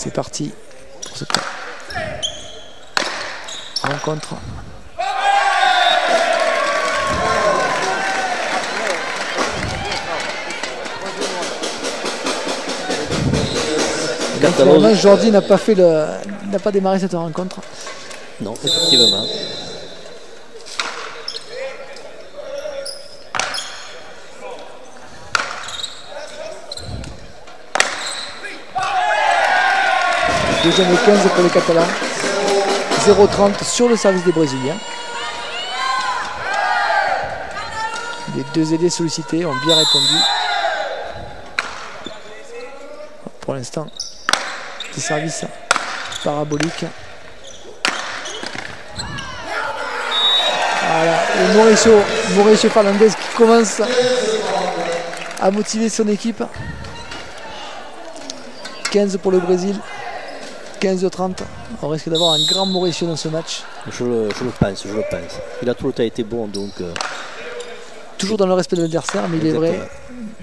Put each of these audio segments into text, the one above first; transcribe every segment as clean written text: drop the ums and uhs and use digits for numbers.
C'est parti pour cette rencontre. Finalement, Jordi n'a pas démarré cette rencontre. Non, effectivement. Deuxième et 15 pour les Catalans. 0,30 sur le service des Brésiliens. Les deux ailiers sollicités ont bien répondu. Pour l'instant, des services paraboliques. Voilà, et Mauricio Fernandez qui commence à motiver son équipe. 15 pour le Brésil. 15-30, on risque d'avoir un grand Mauricio dans ce match. Je le pense. Il a tout le temps été bon, donc... Toujours dans le respect de l'adversaire, mais exactement. Il est vrai,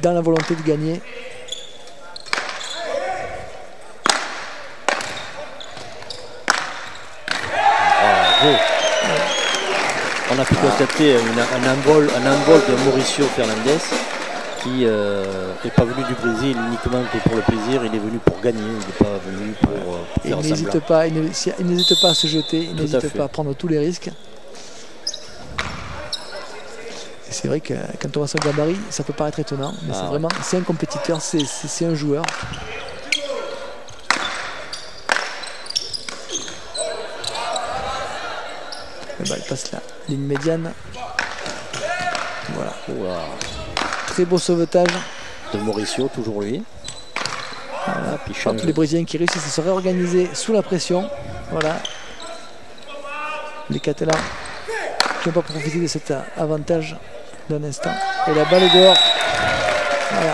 dans la volonté de gagner. On a pu constater un envol de Mauricio Fernandez qui n'est pas venu du Brésil uniquement que pour le plaisir, il est venu pour gagner, il n'est pas venu pour faire semblant. Il n'hésite pas à se jeter, il n'hésite pas à prendre tous les risques. Et c'est vrai que quand on voit son gabarit, ça peut paraître étonnant, mais c'est un compétiteur, c'est un joueur. La balle passe la ligne médiane. Voilà. Wow. Très beau sauvetage. De Mauricio, toujours lui. Voilà. Puis tous les Brésiliens qui réussissent à se réorganiser sous la pression. Voilà. Les Catalans qui n'ont pas profité de cet avantage d'un instant. Et la balle est dehors. Voilà.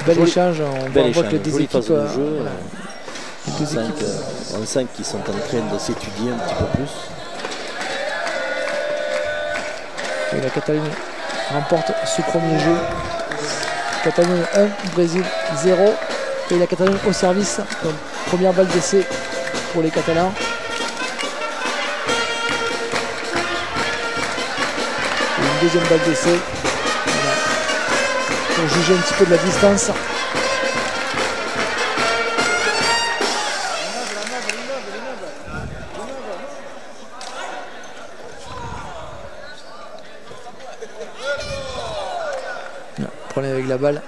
Bel échange. On voit que les deux équipes. On sent qu'ils sont en train de s'étudier un petit peu plus. Et la Catalogne remporte ce premier jeu. Catalogne 1, Brésil 0. Et la Catalogne au service. Donc, première balle d'essai pour les Catalans. Et une deuxième balle d'essai. Voilà. Pour juger un petit peu de la distance. Problème avec la balle.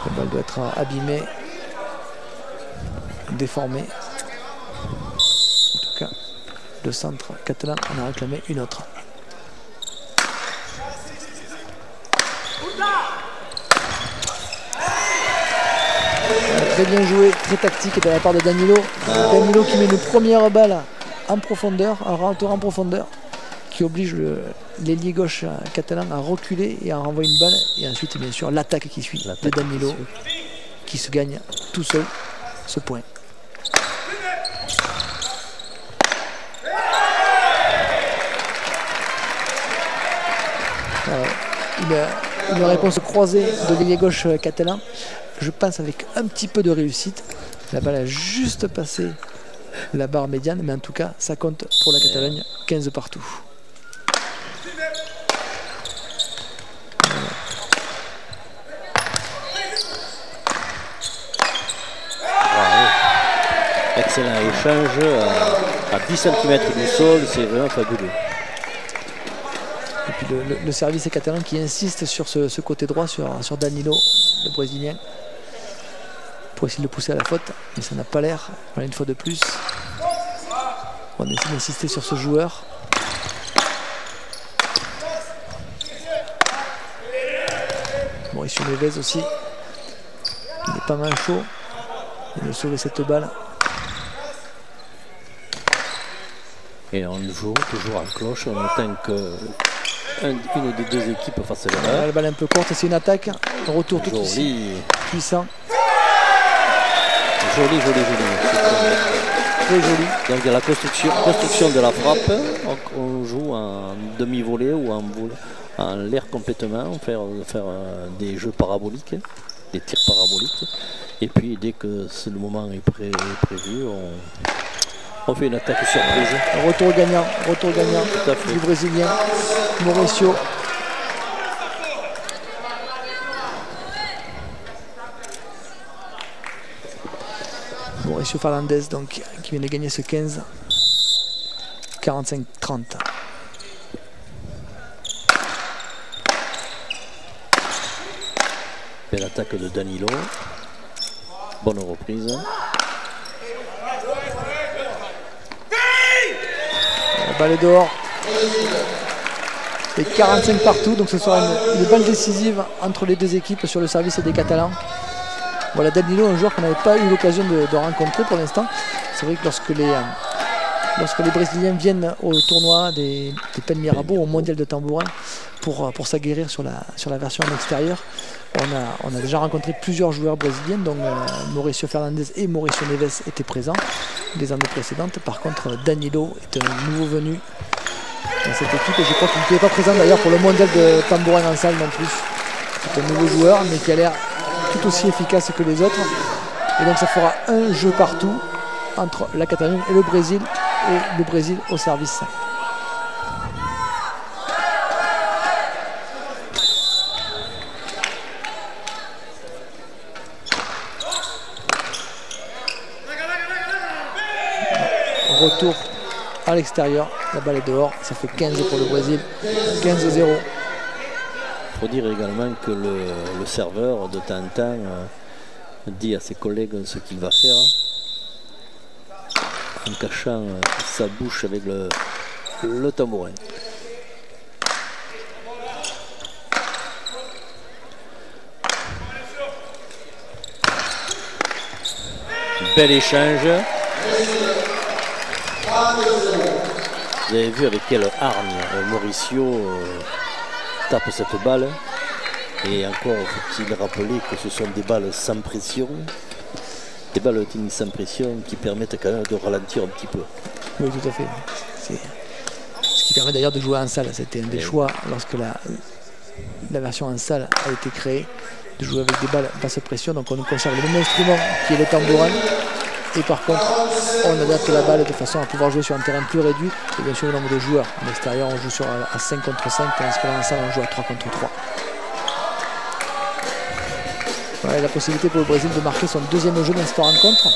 La balle doit être abîmée, déformée. En tout cas, le centre catalan en a réclamé une autre. Très bien joué, très tactique de la part de Danilo. Danilo qui met une première balle en profondeur, un retour en profondeur, qui oblige l'ailier gauche catalan à reculer et à renvoyer une balle. Et ensuite, bien sûr, l'attaque qui suit de Danilo, qui se gagne tout seul ce point. Une réponse croisée de l'ailier gauche catalan, je pense avec un petit peu de réussite. La balle a juste passé la barre médiane, mais en tout cas, ça compte pour la Catalogne, 15 partout. Excellent échange à 10 cm du sol, c'est vraiment fabuleux. Et puis le service catalan qui insiste sur ce côté droit, sur Danilo, le Brésilien, pour essayer de le pousser à la faute, mais ça n'a pas l'air. Voilà, une fois de plus, on essaie d'insister sur ce joueur. Mauricio Neves aussi, il est pas mal chaud, il veut sauver cette balle. Et on joue toujours en cloche, on attend qu'une des deux équipes fasse l'erreur. La balle un peu courte, c'est une attaque. Retour tout aussi puissant. Joli. Très joli. Donc il y a la construction de la frappe. On joue en demi-volée ou en l'air complètement, faire des jeux paraboliques. des tirs paraboliques. Et puis dès que le moment est prévu, on fait une attaque surprise. Retour gagnant du Brésilien Mauricio. Mauricio Fernandez donc, qui vient de gagner ce 15. 45-30. Belle attaque de Danilo. Bonne reprise. La balle est dehors. Et 45 partout, donc ce sera une balle décisive entre les deux équipes sur le service des Catalans. Voilà, Danilo, un joueur qu'on n'avait pas eu l'occasion de rencontrer pour l'instant. C'est vrai que lorsque les Brésiliens viennent au tournoi des Pen Mirabeau, au mondial de tambourin, pour s'aguerrir sur la version en extérieur, on a déjà rencontré plusieurs joueurs brésiliens, dont Mauricio Fernandez et Mauricio Neves étaient présents les années précédentes. Par contre, Danilo est un nouveau venu dans cette équipe, et je crois qu'il n'était pas présent d'ailleurs pour le mondial de tambourin en salle non plus. C'est un nouveau joueur, mais qui a l'air tout aussi efficace que les autres. Et donc ça fera un jeu partout entre la Catalogne et le Brésil au service. Retour à l'extérieur, la balle est dehors, ça fait 15 pour le Brésil, 15-0. Il faut dire également que le serveur de temps en temps dit à ses collègues ce qu'il va faire, en cachant sa bouche avec le tambourin. Bel échange. Vous avez vu avec quelle hargne Mauricio tape cette balle. Et encore faut-il rappeler que ce sont des balles sans pression. Des balles de tennis sans pression qui permettent quand même de ralentir un petit peu. Oui, tout à fait. C'est ce qui permet d'ailleurs de jouer en salle. C'était un des choix lorsque la version en salle a été créée, de jouer avec des balles basse pression. Donc on conserve le même instrument qui est le tambourin. Et par contre, on adapte la balle de façon à pouvoir jouer sur un terrain plus réduit. Et bien sûr, le nombre de joueurs. En extérieur, on joue à 5 contre 5, tandis que là, en salle, on joue à 3 contre 3. Voilà, la possibilité pour le Brésil de marquer son deuxième jeu dans cette rencontre.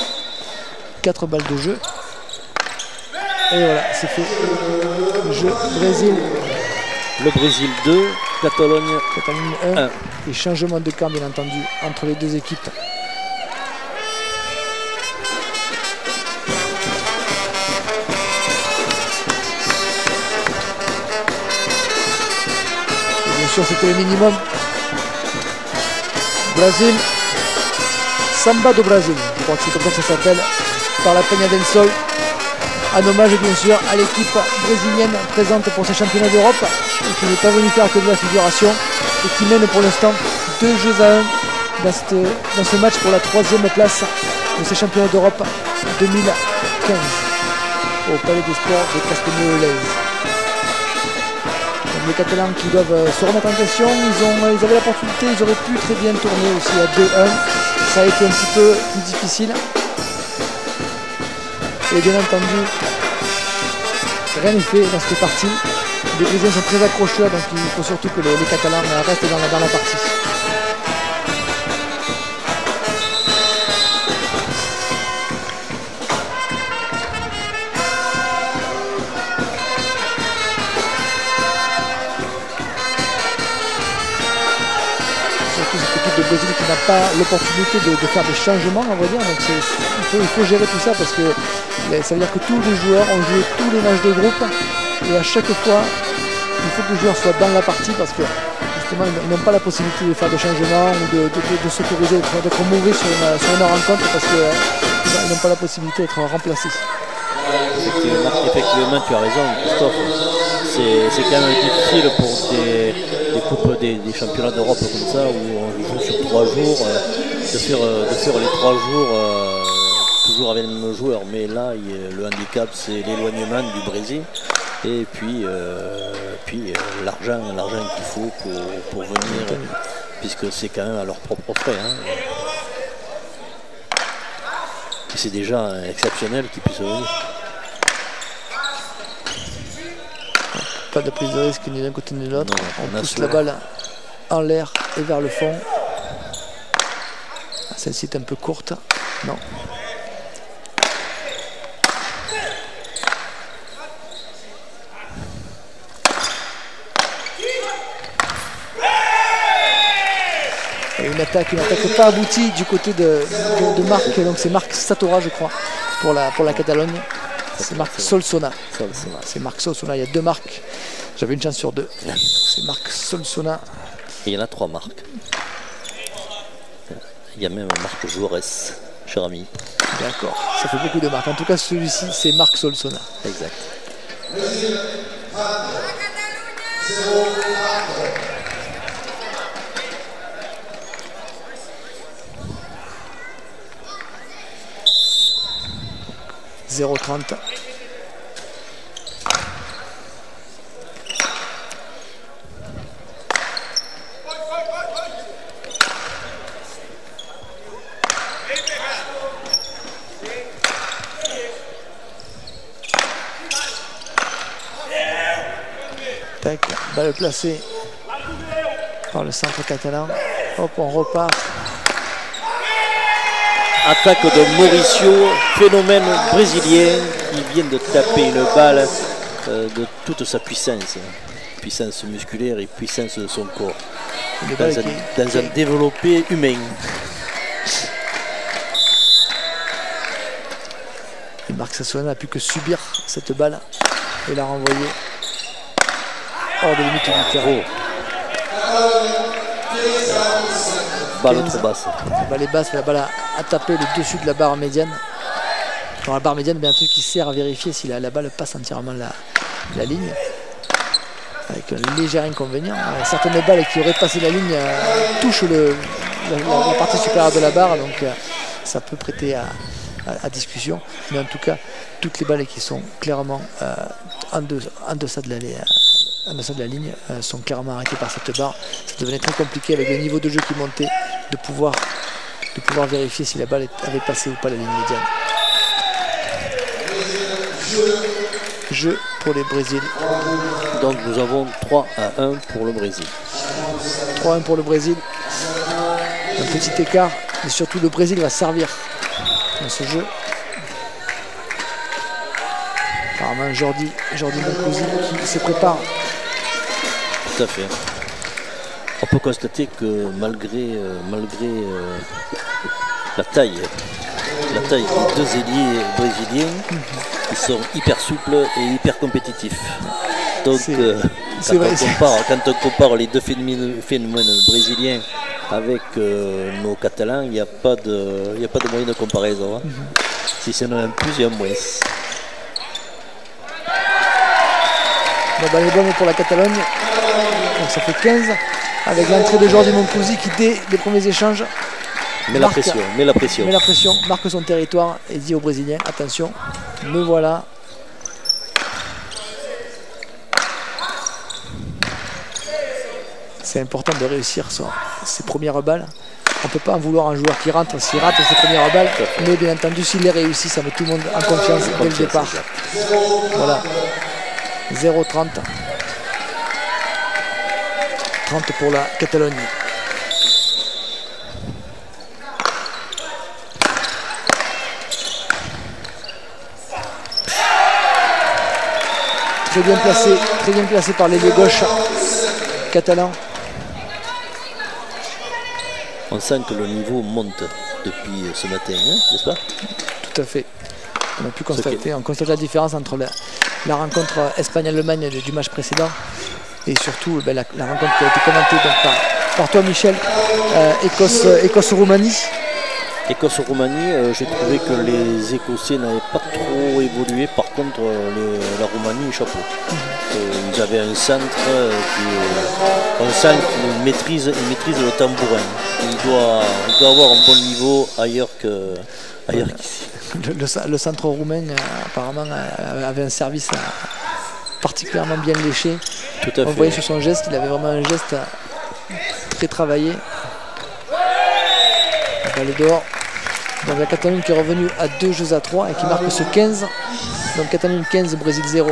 4 balles de jeu. Et voilà, c'est fait. Jeu Brésil. Le Brésil 2, Catalogne 1. Et changement de camp, bien entendu, entre les deux équipes. C'était le minimum. Brésil, Samba do Brasil, je crois que c'est comme ça que ça s'appelle, par la Peña del Sol, en hommage bien sûr à l'équipe brésilienne présente pour ces championnats d'Europe et qui n'est pas venue faire que de la figuration et qui mène pour l'instant 2-1 dans ce match pour la 3e place de ces championnats d'Europe 2015 au Palais des Sports de Castellnou-les-Bains. Les Catalans qui doivent se remettre en question, ils avaient l'opportunité, ils auraient pu très bien tourner aussi à 2-1. Ça a été un petit peu plus difficile. Et bien entendu, rien n'est fait dans cette partie. Les Brésiliens sont très accrocheurs, donc il faut surtout que les Catalans restent dans la partie. Le Brésil qui n'a pas l'opportunité de faire des changements, on va dire. Donc il faut gérer tout ça parce que ça veut dire que tous les joueurs ont joué tous les matchs de groupe et à chaque fois il faut que les joueurs soient dans la partie parce que justement ils n'ont pas la possibilité de faire des changements ou de s'autoriser d'être mauvais sur une rencontre parce qu'ils n'ont pas la possibilité d'être remplacés. Effectivement, tu as raison, Christophe. C'est quand même difficile pour des coupes des championnats d'Europe comme ça où on joue sur 3 jours, de faire les 3 jours toujours avec les mêmes joueurs. Mais là, le handicap, c'est l'éloignement du Brésil et puis l'argent qu'il faut pour venir puisque c'est quand même à leurs propres frais. Hein. Et c'est déjà exceptionnel qu'ils puissent venir. Pas de prise de risque ni d'un côté ni de l'autre. On pousse la balle balle en l'air et vers le fond. Celle-ci est un peu courte. Non. Et une attaque pas aboutie du côté de Marc. Donc c'est Marc Satora, je crois, pour la Catalogne. C'est Marc Solsona. C'est Marc Solsona. Il y a 2 marques. J'avais une chance sur 2. C'est Marc Solsona. Et il y en a 3 marques. Il y a même Marc Juarez, cher ami. D'accord. Ça fait beaucoup de marques. En tout cas, celui-ci, c'est Marc Solsona. Exact. « 0,30. Tac, balle placée par le centre catalan. Hop, on repart. Attaque de Mauricio, phénomène brésilien qui vient de taper une balle de toute sa puissance. Puissance musculaire et puissance de son corps. Dans un développé humain. Et Marc Sassouane n'a pu que subir cette balle et la renvoyer hors de limite du terreau. Balle trop basse. La balle est basse, la balle a tapé le dessus de la barre médiane. Dans la barre médiane, un truc qui sert à vérifier si la balle passe entièrement la ligne. Avec un léger inconvénient. Certaines balles qui auraient passé la ligne touchent la partie supérieure de la barre, donc ça peut prêter à discussion. Mais en tout cas, toutes les balles qui sont clairement en deçà de la ligne sont clairement arrêtées par cette barre. Ça devenait très compliqué avec le niveau de jeu qui montait de pouvoir vérifier si la balle avait passé ou pas la ligne médiane. Jeu pour les Brésil. Donc nous avons 3-1 pour le Brésil. 3-1 pour le Brésil. Un petit écart, mais surtout le Brésil va servir dans ce jeu. Apparemment Jordi Mancusi qui se prépare. Tout à fait. On peut constater que malgré la taille des 2 ailiers brésiliens, ils sont hyper souples et hyper compétitifs. Donc quand on compare les 2 phénomènes brésiliens avec nos Catalans, il n'y a pas de moyen de comparaison. Hein. Si c'est un plus, il y a un moins. La balle est bonne pour la Catalogne. Donc ça fait 15 avec l'entrée de Jordi Mancusi qui dès les premiers échanges met la pression, marque son territoire et dit aux Brésiliens attention, me voilà. C'est important de réussir ses premières balles. On ne peut pas en vouloir un joueur qui rentre s'il rate ses premières balles, mais bien entendu s'il les réussit, ça met tout le monde en confiance dès le départ. Voilà. 0,30. 30 pour la Catalogne. Très bien placé par l'ailier gauche catalan. On sent que le niveau monte depuis ce matin, hein, n'est-ce pas? Tout à fait. On a pu constater, on constate la différence entre la rencontre Espagne-Allemagne du match précédent et surtout la rencontre qui a été commentée donc, par toi Michel, Écosse-Roumanie. Écosse-Roumanie, j'ai trouvé que les Écossais n'avaient pas trop évolué. Par contre, la Roumanie, chapeau. Ils avaient un centre qui maîtrise le tambourin. Il doit avoir un bon niveau ailleurs qu'ici. Le centre roumain apparemment avait un service particulièrement bien léché. Tout à fait. On voyait sur son geste qu'il avait vraiment un geste très travaillé. La balle est dehors. Donc la Catalogne qui est revenue à 2 jeux à 3 et qui marque ce 15. Donc Catalogne 15, Brésil 0.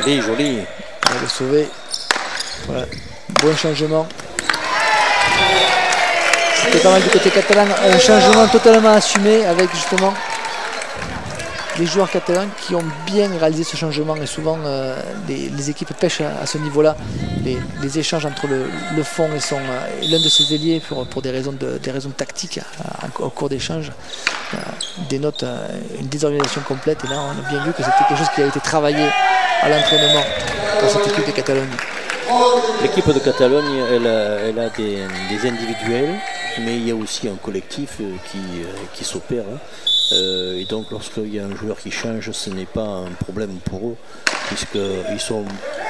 Joli, joli. On va le sauver. Voilà. Bon changement. C'était pas mal du côté catalan. Un changement totalement assumé avec justement les joueurs catalans qui ont bien réalisé ce changement. Et souvent les équipes pêchent à ce niveau-là. Les échanges entre le fond et l'un de ses ailiers pour des raisons tactiques au cours d'échanges dénotent une désorganisation complète. Et là on a bien vu que c'était quelque chose qui a été travaillé à l'entraînement pour cette équipe de Catalogne. L'équipe de Catalogne, elle a des individuels, mais il y a aussi un collectif qui s'opère. Et donc lorsqu'il y a un joueur qui change, ce n'est pas un problème pour eux, puisqu'ils sont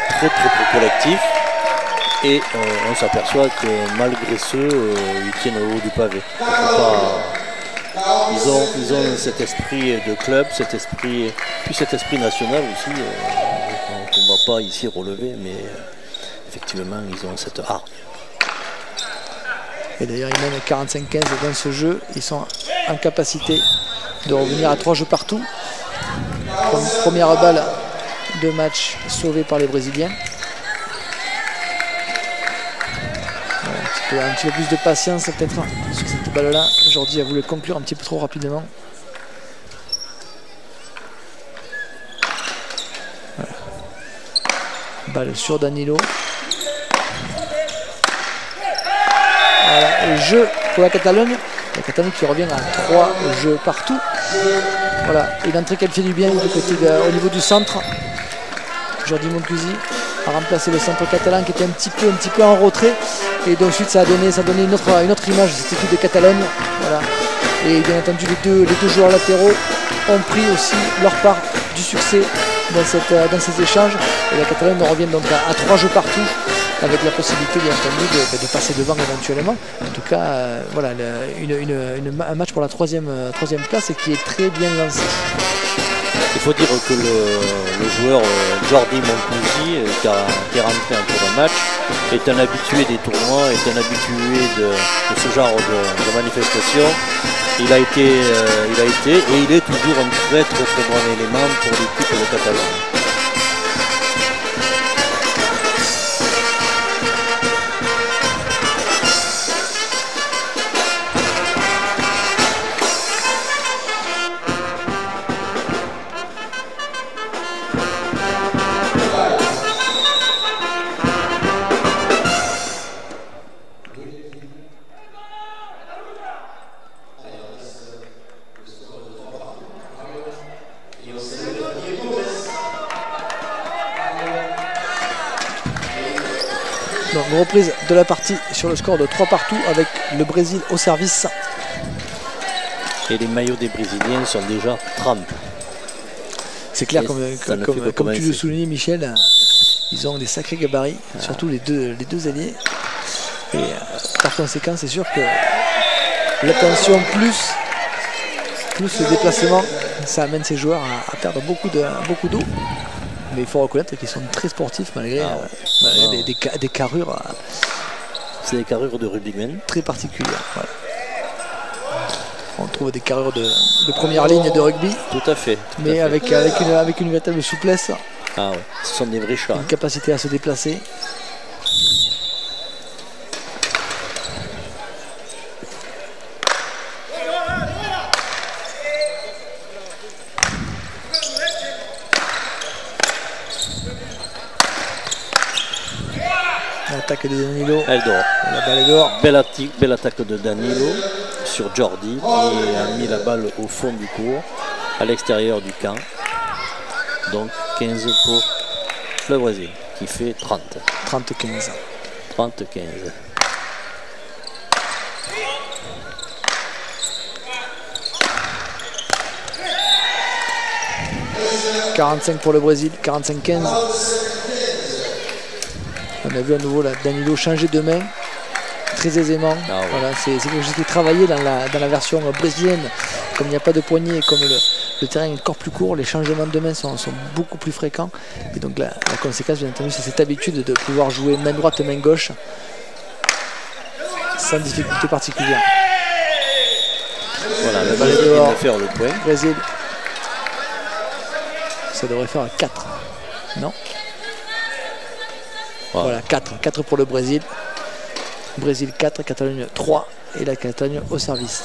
très collectifs. Et on s'aperçoit que malgré ce, ils tiennent au haut du pavé. Ils ont cet esprit de club, cet esprit national aussi, qu'on ne va pas ici relever, mais effectivement ils ont cette hargne. Et d'ailleurs ils mènent 45-15 dans ce jeu, ils sont en capacité de revenir à 3 jeux partout. Première balle de match sauvée par les Brésiliens. Un petit peu plus de patience peut-être sur cette balle-là. Jordi a voulu conclure un petit peu trop rapidement. Voilà. Balle sur Danilo. Voilà. Et jeu pour la Catalogne. La Catalogne qui revient à 3 jeux partout. Voilà. Et l'entrée qu'elle fait du bien du côté au niveau du centre. Jordi Moncusi a remplacé le centre catalan qui était un petit peu en retrait. Et ensuite ça a donné une autre image de cette équipe de Catalogne. Voilà. Et bien entendu les deux joueurs latéraux ont pris aussi leur part du succès dans ces échanges. Et la Catalogne revient donc à 3 jeux partout, avec la possibilité bien entendu de passer devant éventuellement. En tout cas, voilà, un match pour la troisième place et qui est très bien lancé. Il faut dire que le joueur Jordi Moncusi, qui est rentré en cours de match, est un habitué des tournois, est un habitué de ce genre de manifestation. Il a été et il est toujours un très bon élément pour l'équipe de Catalogne. Donc reprise de la partie sur le score de 3 partout avec le Brésil au service. Et les maillots des Brésiliens sont déjà trempés. C'est clair, comme tu le soulignes Michel, ils ont des sacrés gabarits, surtout les deux alliés. Et par conséquent c'est sûr que l'attention plus le déplacement, ça amène ces joueurs à perdre beaucoup d'eau. Mais il faut reconnaître qu'ils sont très sportifs malgré des carrures. C'est des carrures de rugbyman très particulières. Voilà. On trouve des carrures de première ligne de rugby. Tout à fait. Mais avec une véritable souplesse. Ah ouais, ce sont des vrais chats. Une capacité à se déplacer. L'attaque de Danilo. Elle dort. La balle est dehors. Belle attaque de Danilo sur Jordi qui a mis la balle au fond du court, à l'extérieur du camp. Donc 15 pour le Brésil qui fait 30. 30-15. 30-15. « 45 pour le Brésil, 45-15. On a vu à nouveau là, Danilo changer de main. très aisément. Ah ouais. Voilà, c'est quelque chose qui est travaillé dans la version brésilienne. Comme il n'y a pas de poignée, comme le terrain est encore plus court, les changements de main sont beaucoup plus fréquents. Et donc la conséquence, bien entendu, c'est cette habitude de pouvoir jouer main droite, main gauche sans difficulté particulière. Voilà, le Brésil vient de faire le point. Brésil. Ça devrait faire 4. Non. Voilà, 4. 4 pour le Brésil. Brésil 4, Catalogne 3. Et la Catalogne au service.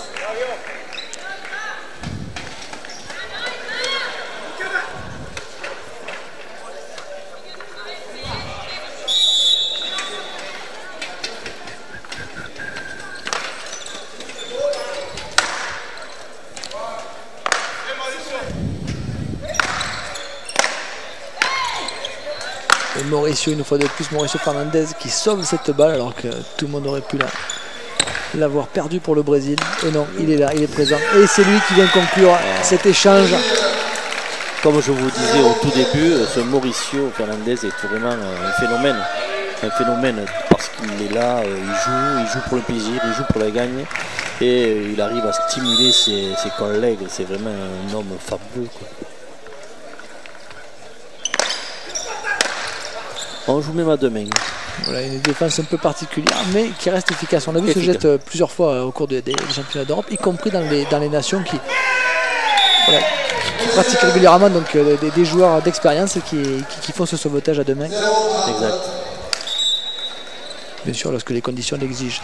Et Mauricio, une fois de plus, Mauricio Fernandez qui sauve cette balle alors que tout le monde aurait pu l'avoir perdu pour le Brésil. Et non, il est là, il est présent. Et c'est lui qui vient conclure cet échange. Comme je vous disais au tout début, ce Mauricio Fernandez est vraiment un phénomène. Un phénomène parce qu'il est là, il joue pour le plaisir, il joue pour la gagne. Et il arrive à stimuler ses collègues. C'est vraiment un homme fabuleux, quoi. On joue même à deux mains. Voilà, une défense un peu particulière, mais qui reste efficace. On a vu ce jet plusieurs fois au cours des championnats d'Europe, y compris dans les nations qui pratiquent régulièrement, donc des joueurs d'expérience qui font ce sauvetage à deux mains. Exact. Bien sûr, lorsque les conditions l'exigent.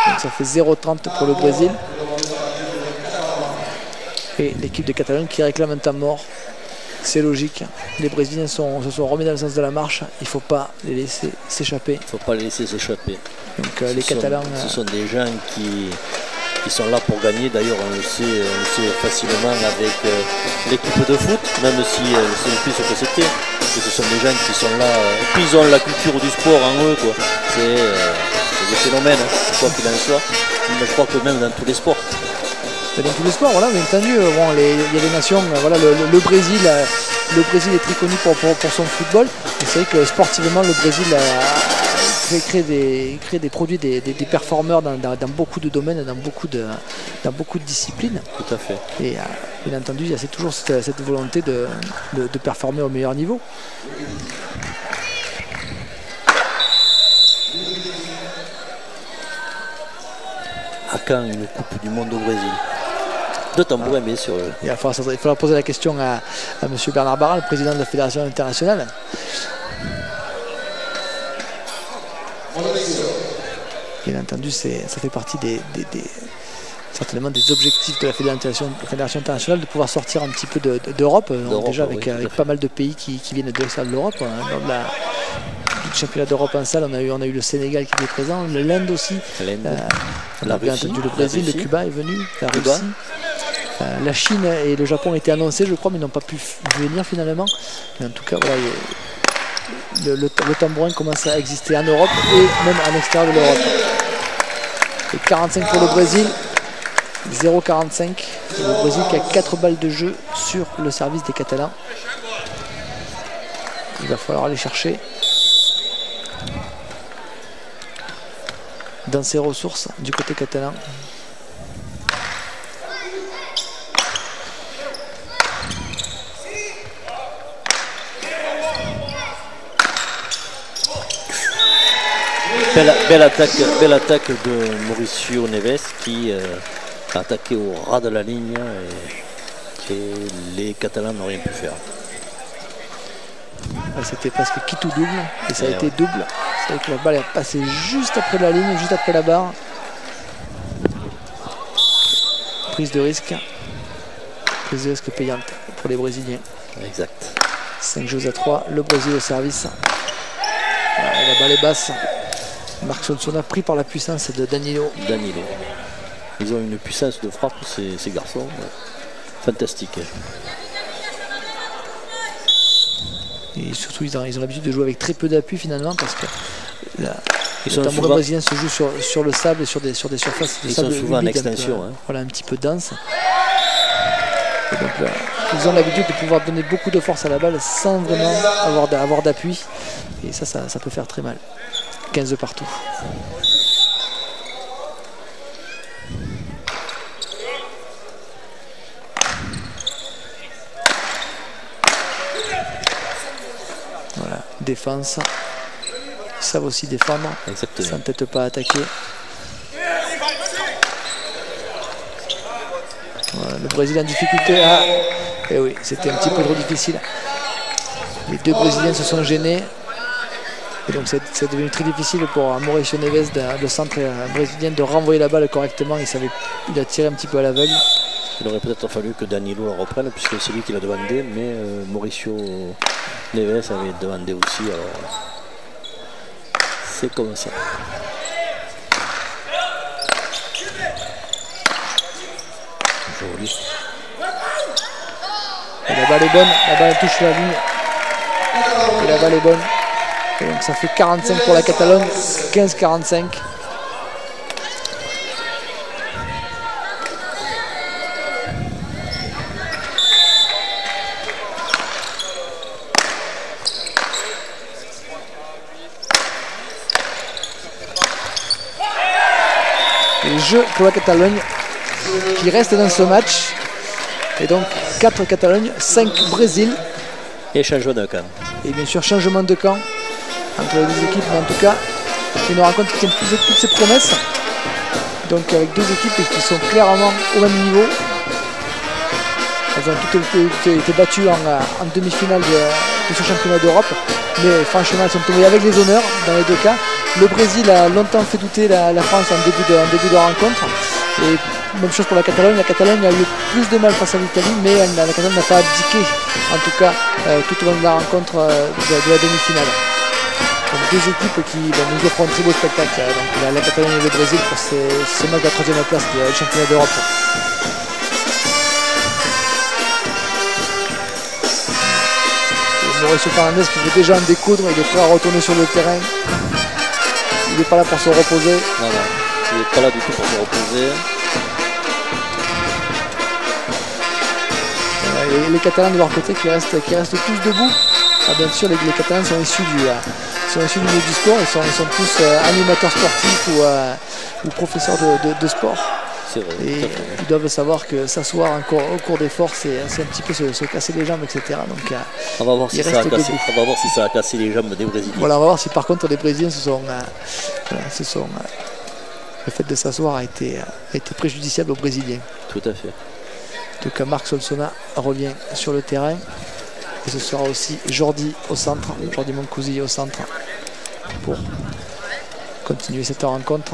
Donc ça fait 0,30 pour le Brésil. Et l'équipe de Catalogne qui réclame un temps mort. C'est logique, les Brésiliens se sont remis dans le sens de la marche, il ne faut pas les laisser s'échapper. Il ne faut pas les laisser s'échapper. Donc les Catalans... Ce sont des gens qui sont là pour gagner, d'ailleurs on le sait facilement avec l'équipe de foot, même si c'est plus ce que c'était. Ce sont des gens qui sont là, et puis ils ont la culture du sport en eux, quoi. C'est des phénomènes, hein, quoi qu'il en soit, mais je crois que même dans tous les sports. Dans tous les sports, voilà, bien entendu, il y a des nations, voilà, le Brésil est très connu pour son football. Et c'est vrai que sportivement, le Brésil crée des produits, des performeurs dans beaucoup de domaines, dans beaucoup de disciplines. Tout à fait. Et bien entendu, il y a toujours cette volonté de performer au meilleur niveau. À quand une Coupe du Monde au Brésil? De tambourin, bien sûr. Il faudra poser la question à M. Bernard Barra, le président de la Fédération internationale. Bien entendu, ça fait partie certainement des objectifs de la Fédération internationale de pouvoir sortir un petit peu d'Europe. Déjà avec pas mal de pays qui viennent de l'extérieur de l'Europe. Lors du championnat d'Europe en salle, on a eu le Sénégal qui était présent, l'Inde aussi. La Russie, le Brésil, le Cuba est venu, la Russie. La Chine et le Japon étaient annoncés, je crois, mais n'ont pas pu venir finalement. Mais en tout cas, voilà, le tambourin commence à exister en Europe et même à l'extérieur de l'Europe. 45 pour le Brésil, 0,45. Le Brésil qui a 4 balles de jeu sur le service des Catalans. Il va falloir aller chercher dans ses ressources du côté catalan. Belle attaque de Mauricio Neves qui a attaqué au ras de la ligne et les Catalans n'ont rien pu faire. C'était presque quitte ou double et ça a été double. C'est vrai que la balle est passée juste après la ligne, juste après la barre. Prise de risque payante pour les Brésiliens. Exact. 5 jeux à 3, le Brésil au service. Voilà, la balle est basse. Marc Sonsona pris par la puissance de Danilo. Ils ont une puissance de frappe, ces garçons. Fantastique. Et surtout, ils ont l'habitude de jouer avec très peu d'appui finalement parce que le tambourin brésilien se joue sur le sable et sur des surfaces de sable souvent en extension. Voilà, un petit peu dense. Et donc là, ils ont l'habitude de pouvoir donner beaucoup de force à la balle sans vraiment avoir d'appui. Et ça peut faire très mal. 15 de partout. défense. Ils savent aussi défendre. Exactement. Sans peut-être pas attaquer. Voilà, le Brésil en difficulté. Ah, et oui, c'était un petit peu trop difficile. Les deux Brésiliens se sont gênés. Et donc c'est devenu très difficile pour Mauricio Neves, le centre brésilien, de renvoyer la balle correctement. Il a tiré un petit peu à l'aveugle. Il aurait peut-être fallu que Danilo la reprenne puisque c'est lui qui l'a demandé, mais Mauricio Neves avait demandé aussi. Alors c'est comme ça. Joli. Et la balle est bonne, la balle touche la ligne. Et la balle est bonne. Et donc ça fait 45 pour la Catalogne, 15-45. Et jeu pour la Catalogne qui reste dans ce match. Et donc 4 Catalogne, 5 Brésil. Et changement de camp. Et bien sûr changement de camp entre les deux équipes, mais en tout cas une rencontre qui tient toutes ses promesses. Donc avec deux équipes qui sont clairement au même niveau. Elles ont toutes été battues en demi-finale de ce championnat d'Europe. Mais franchement elles sont tombées avec les honneurs dans les deux cas. Le Brésil a longtemps fait douter la France en début de rencontre. Et même chose pour la Catalogne. La Catalogne a eu plus de mal face à l'Italie, mais la Catalogne n'a pas abdiqué, en tout cas tout au long de la rencontre de la demi-finale. Donc deux équipes qui nous offrent un très beau spectacle. Donc la Catalogne et le Brésil pour ce match de la 3e place du championnat d'Europe. Mauricio Fernandez qui veut déjà en découdre, il est prêt à retourner sur le terrain. Il n'est pas là pour se reposer. Non, il n'est pas là du tout pour se reposer. Et les Catalans de leur côté qui restent tous debout. Ah, bien sûr, les Catalans sont issus du milieu du sport. Ils sont tous animateurs sportifs ou professeurs de sport. C'est vrai. Et ils doivent savoir que s'asseoir au cours d'efforts, c'est un petit peu se casser les jambes, etc. Donc, on va voir si ça a cassé les jambes des Brésiliens. Voilà, on va voir si par contre les Brésiliens le fait de s'asseoir a été préjudiciable aux Brésiliens. Tout à fait. Donc Marc Solsona revient sur le terrain. Et ce sera aussi Jordi au centre, Jordi Moncousi au centre pour continuer cette rencontre.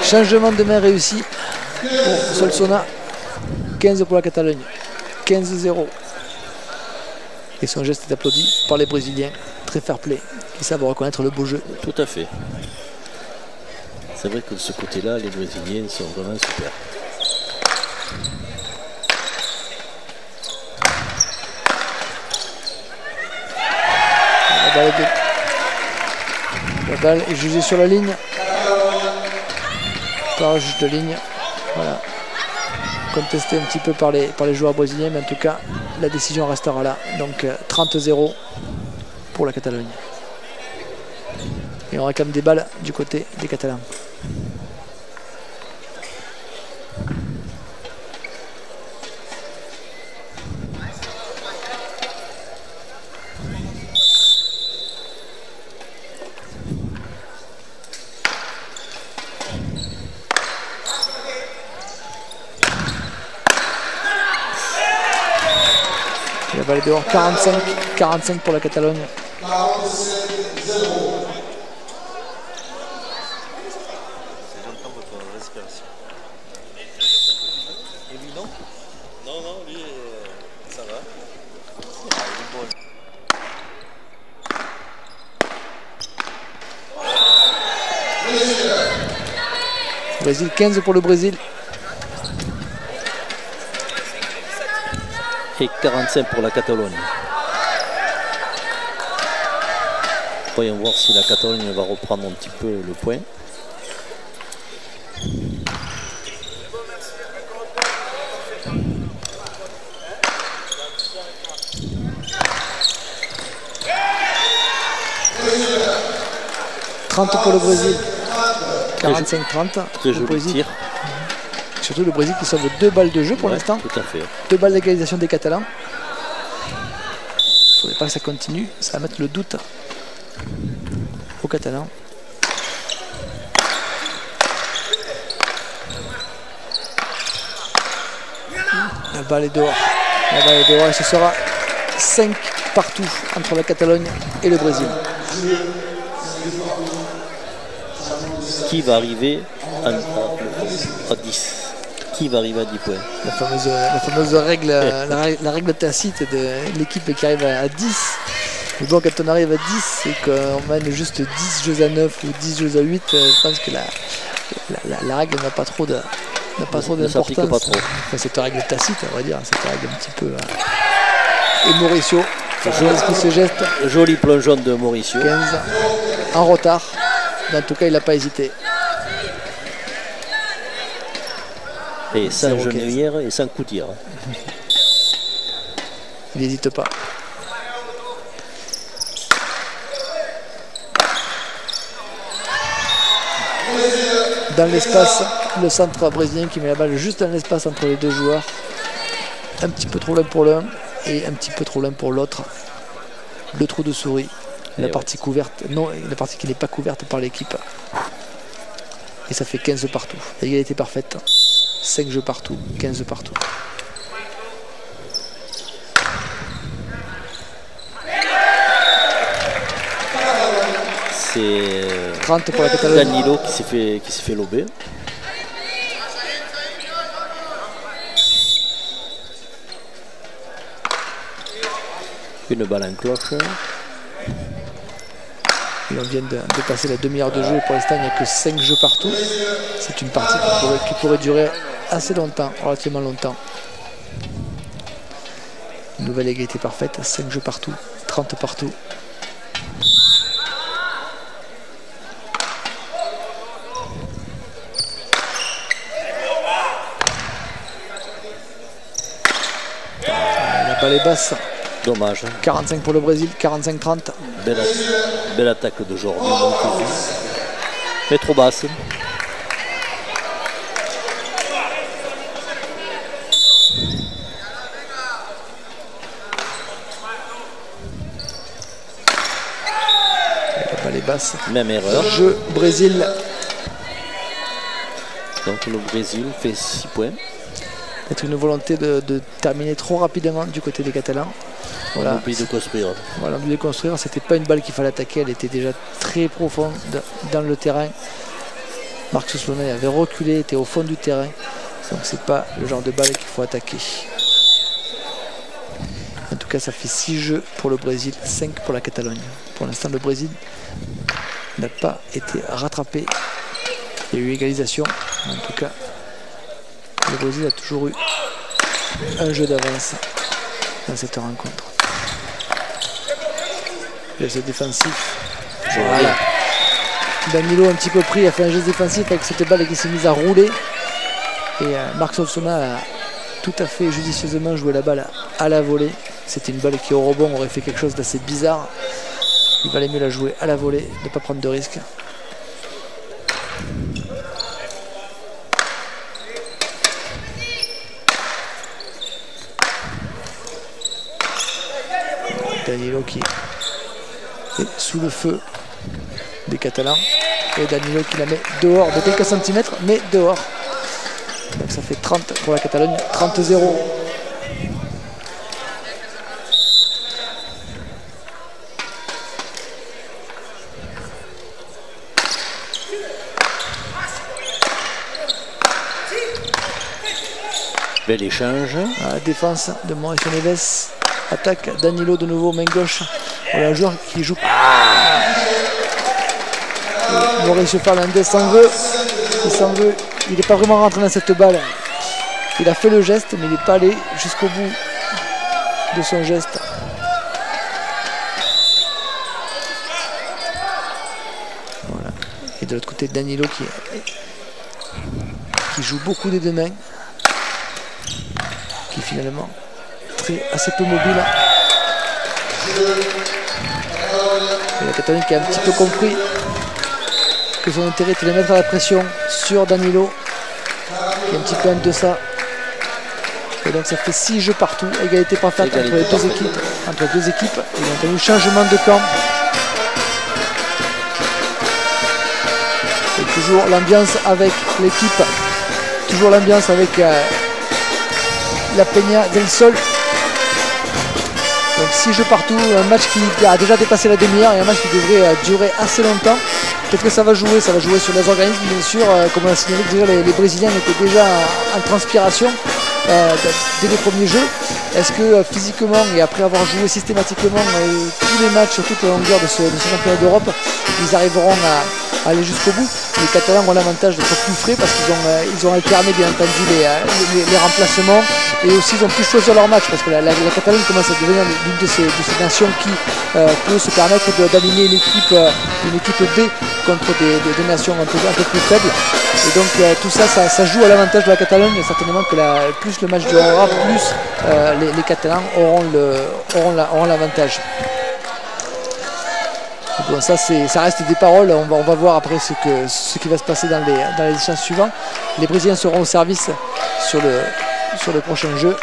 Changement de main réussi pour Solsona. 15 pour la Catalogne. 15-0. Et son geste est applaudi par les Brésiliens. Très fair play. Qui savent reconnaître le beau jeu. Tout à fait. C'est vrai que de ce côté-là, les Brésiliens sont vraiment super. La balle est jugée sur la ligne. Par juge de ligne. Voilà. Contesté un petit peu par les joueurs brésiliens, mais en tout cas, la décision restera là. Donc 30-0 pour la Catalogne. Et on réclame des balles du côté des Catalans. La balle est dehors, 45 pour la Catalogne. Et lui non? Non, lui ça va. Brésil, 15 pour le Brésil. Et 45 pour la Catalogne. Voyons voir si la Catalogne va reprendre un petit peu le point. 30 pour le Brésil. 45-30. Très joli tir. Surtout le Brésil qui sauve 2 balles de jeu pour l'instant. Tout à fait. 2 balles d'égalisation des Catalans. Il ne faudrait pas que ça continue. Ça va mettre le doute aux Catalans. La balle est dehors. La balle est dehors et ce sera 5 partout entre la Catalogne et le Brésil. Qui va arriver à 10? Qui va arriver à 10 points? La fameuse règle, la règle tacite de l'équipe qui arrive à 10. Mais bon, quand on arrive à 10 et qu'on mène juste 10 jeux à 9 ou 10 jeux à 8, je pense que la règle n'a pas trop d'importance. Enfin, cette règle tacite, on va dire, cette règle un petit peu. Et Mauricio, qui se geste. Joli plongeon de Mauricio. 15 en retard. Mais en tout cas, il n'a pas hésité. Et sans genouillère et sans coup de tir. Il n'hésite pas. Dans l'espace, le centre brésilien qui met la balle juste dans l'espace entre les deux joueurs. Un petit peu trop loin pour l'un et un petit peu trop loin pour l'autre. Le trou de souris. La partie couverte, non, la partie qui n'est pas couverte par l'équipe. Et ça fait 15 partout. L'égalité parfaite. 5 jeux partout, 15 partout. C'est 30 pour la Catalogne. Danilo qui s'est fait lober. Une balle en cloche. Et on vient de passer la demi-heure de jeu et pour l'instant il n'y a que 5 jeux partout. C'est une partie qui pourrait durer assez longtemps, relativement longtemps. Une nouvelle égalité parfaite, 5 jeux partout, 30 partout. La balle est basse. Dommage. 45 pour le Brésil, 45-30. Belle attaque de Jordi. Mais trop basse. La balle est basse. Même erreur. Jeu Brésil. Donc le Brésil fait 6 points. Peut-être une volonté de terminer trop rapidement du côté des Catalans. Voilà. On oublie de construire. Voilà, on oublie de construire. C'était pas une balle qu'il fallait attaquer. Elle était déjà très profonde dans le terrain. Marc Souslonet avait reculé, était au fond du terrain. Donc c'est pas le genre de balle qu'il faut attaquer. En tout cas, ça fait 6 jeux pour le Brésil, 5 pour la Catalogne. Pour l'instant, le Brésil n'a pas été rattrapé. Il y a eu égalisation. En tout cas, le Brésil a toujours eu un jeu d'avance dans cette rencontre. Geste défensif. Voilà. Danilo un petit peu pris, a fait un geste défensif avec cette balle qui s'est mise à rouler. Et Marc Solsona a tout à fait judicieusement joué la balle à la volée. C'était une balle qui au rebond aurait fait quelque chose d'assez bizarre. Il valait mieux la jouer à la volée, ne pas prendre de risques. Danilo qui est sous le feu des Catalans et Danilo qui la met dehors de quelques centimètres, mais dehors. Donc ça fait 30 pour la Catalogne, 30-0. Bel échange. La défense de Mauricio Neves. Attaque Danilo de nouveau, main gauche. Voilà un joueur qui joue. Mauricio Fernandez s'en veut. Il s'en veut. Il n'est pas vraiment rentré dans cette balle. Il a fait le geste, mais il n'est pas allé jusqu'au bout de son geste. Voilà. Et de l'autre côté, Danilo qui joue beaucoup des deux mains. Qui finalement assez peu mobile. Et la Catalogne qui a un petit peu compris que son intérêt était de mettre la pression sur Danilo, qui est un petit peu en deçà. Et donc ça fait 6 jeux partout, égalité parfaite entre les deux équipes. Et donc on a eu changement de camp. Et toujours l'ambiance avec l'équipe, toujours l'ambiance avec la Peña del Sol. Donc 6 jeux partout, un match qui a déjà dépassé la demi-heure et un match qui devrait durer assez longtemps. Peut-être que ça va jouer sur les organismes, bien sûr. Comme on a signalé, déjà les Brésiliens étaient déjà en transpiration dès les premiers jeux. Est-ce que physiquement et après avoir joué systématiquement tous les matchs sur toute la longueur de ce championnat d'Europe, ils arriveront à aller jusqu'au bout? Les Catalans ont l'avantage d'être plus frais parce qu'ils ont alterné bien entendu les remplacements et aussi ils ont pu choisir leur match parce que la Catalogne commence à devenir l'une de ces nations qui peut se permettre d'aligner une équipe B contre des nations un peu plus faibles. Et donc tout ça joue à l'avantage de la Catalogne, et certainement que plus le match durera, plus les Catalans auront l'avantage. Bon, ça reste des paroles, on va voir après ce qui va se passer dans les échanges suivants. Les Brésiliens seront au service sur le prochain jeu.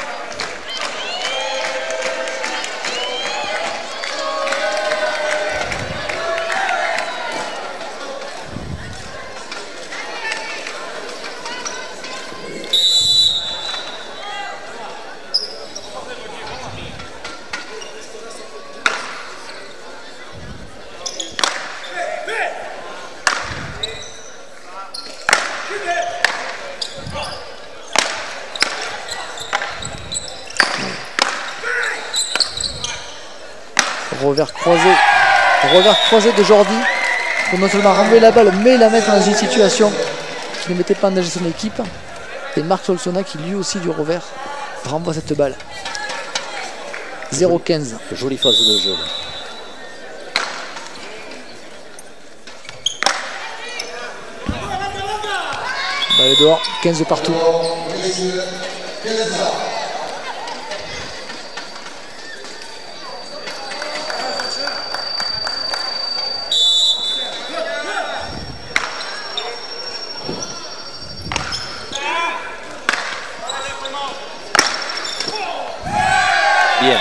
Revers croisé de Jordi pour non seulement renvoyer la balle mais la mettre dans une situation qui ne mettait pas en danger son équipe. Et Marc Solsona qui lui aussi du revers renvoie cette balle. 0-15. Jolie phase de jeu. Balle dehors, 15 partout. Bien.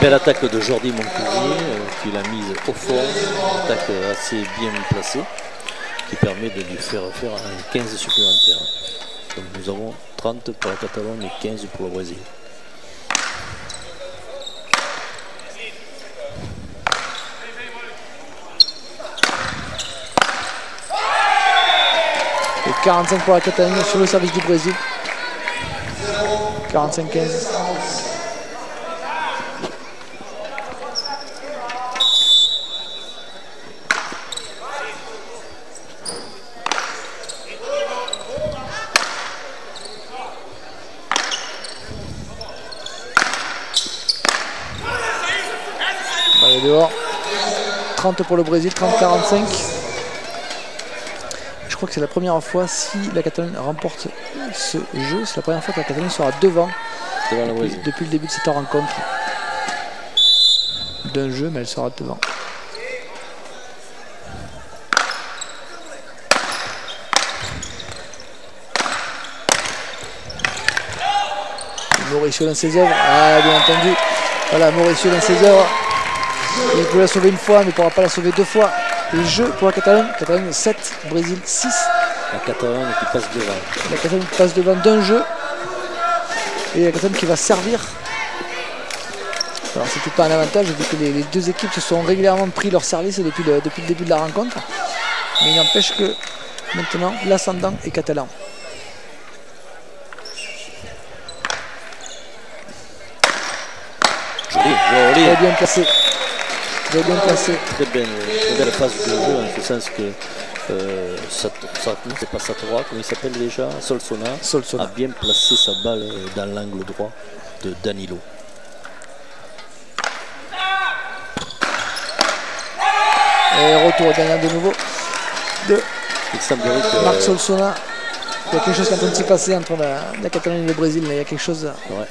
Belle attaque de Jordi Moncousier qui l'a mise au fond. Une attaque assez bien placée qui permet de lui faire un 15 supplémentaire. Donc nous avons 30 pour la Catalogne et 15 pour le Brésil. Et 45 pour la Catalogne sur le service du Brésil. 45-15. Balle dehors. 30 pour le Brésil, 30-45. Je crois que c'est la première fois, si la Catalogne remporte ce jeu, c'est la première fois que la Catalogne sera devant depuis le début de cette rencontre. D'un jeu, mais elle sera devant. Mauricio dans ses œuvres, bien entendu. Voilà, Mauricio dans ses œuvres. Il peut la sauver une fois, mais il ne pourra pas la sauver deux fois. Le jeu pour la Catalogne, 7, Brésil 6. La Catalogne qui passe devant. La Catalogne passe devant d'un jeu. Et la Catalogne qui va servir. Alors c'était pas un avantage vu que les deux équipes se sont régulièrement pris leur service depuis le début de la rencontre. Mais il n'empêche que maintenant l'ascendant est catalan. Joli. Très bien placé. Très bien placé. Très belle phase de jeu, en ce sens que c'est pas Satora, comment il s'appelle déjà, Solsona a bien placé sa balle dans l'angle droit de Danilo. Et retour gagnant de nouveau de Marc Solsona. Il y a quelque chose qui est en train de se passer entre la Catalogne et le Brésil. Il y a quelque chose. Ouais,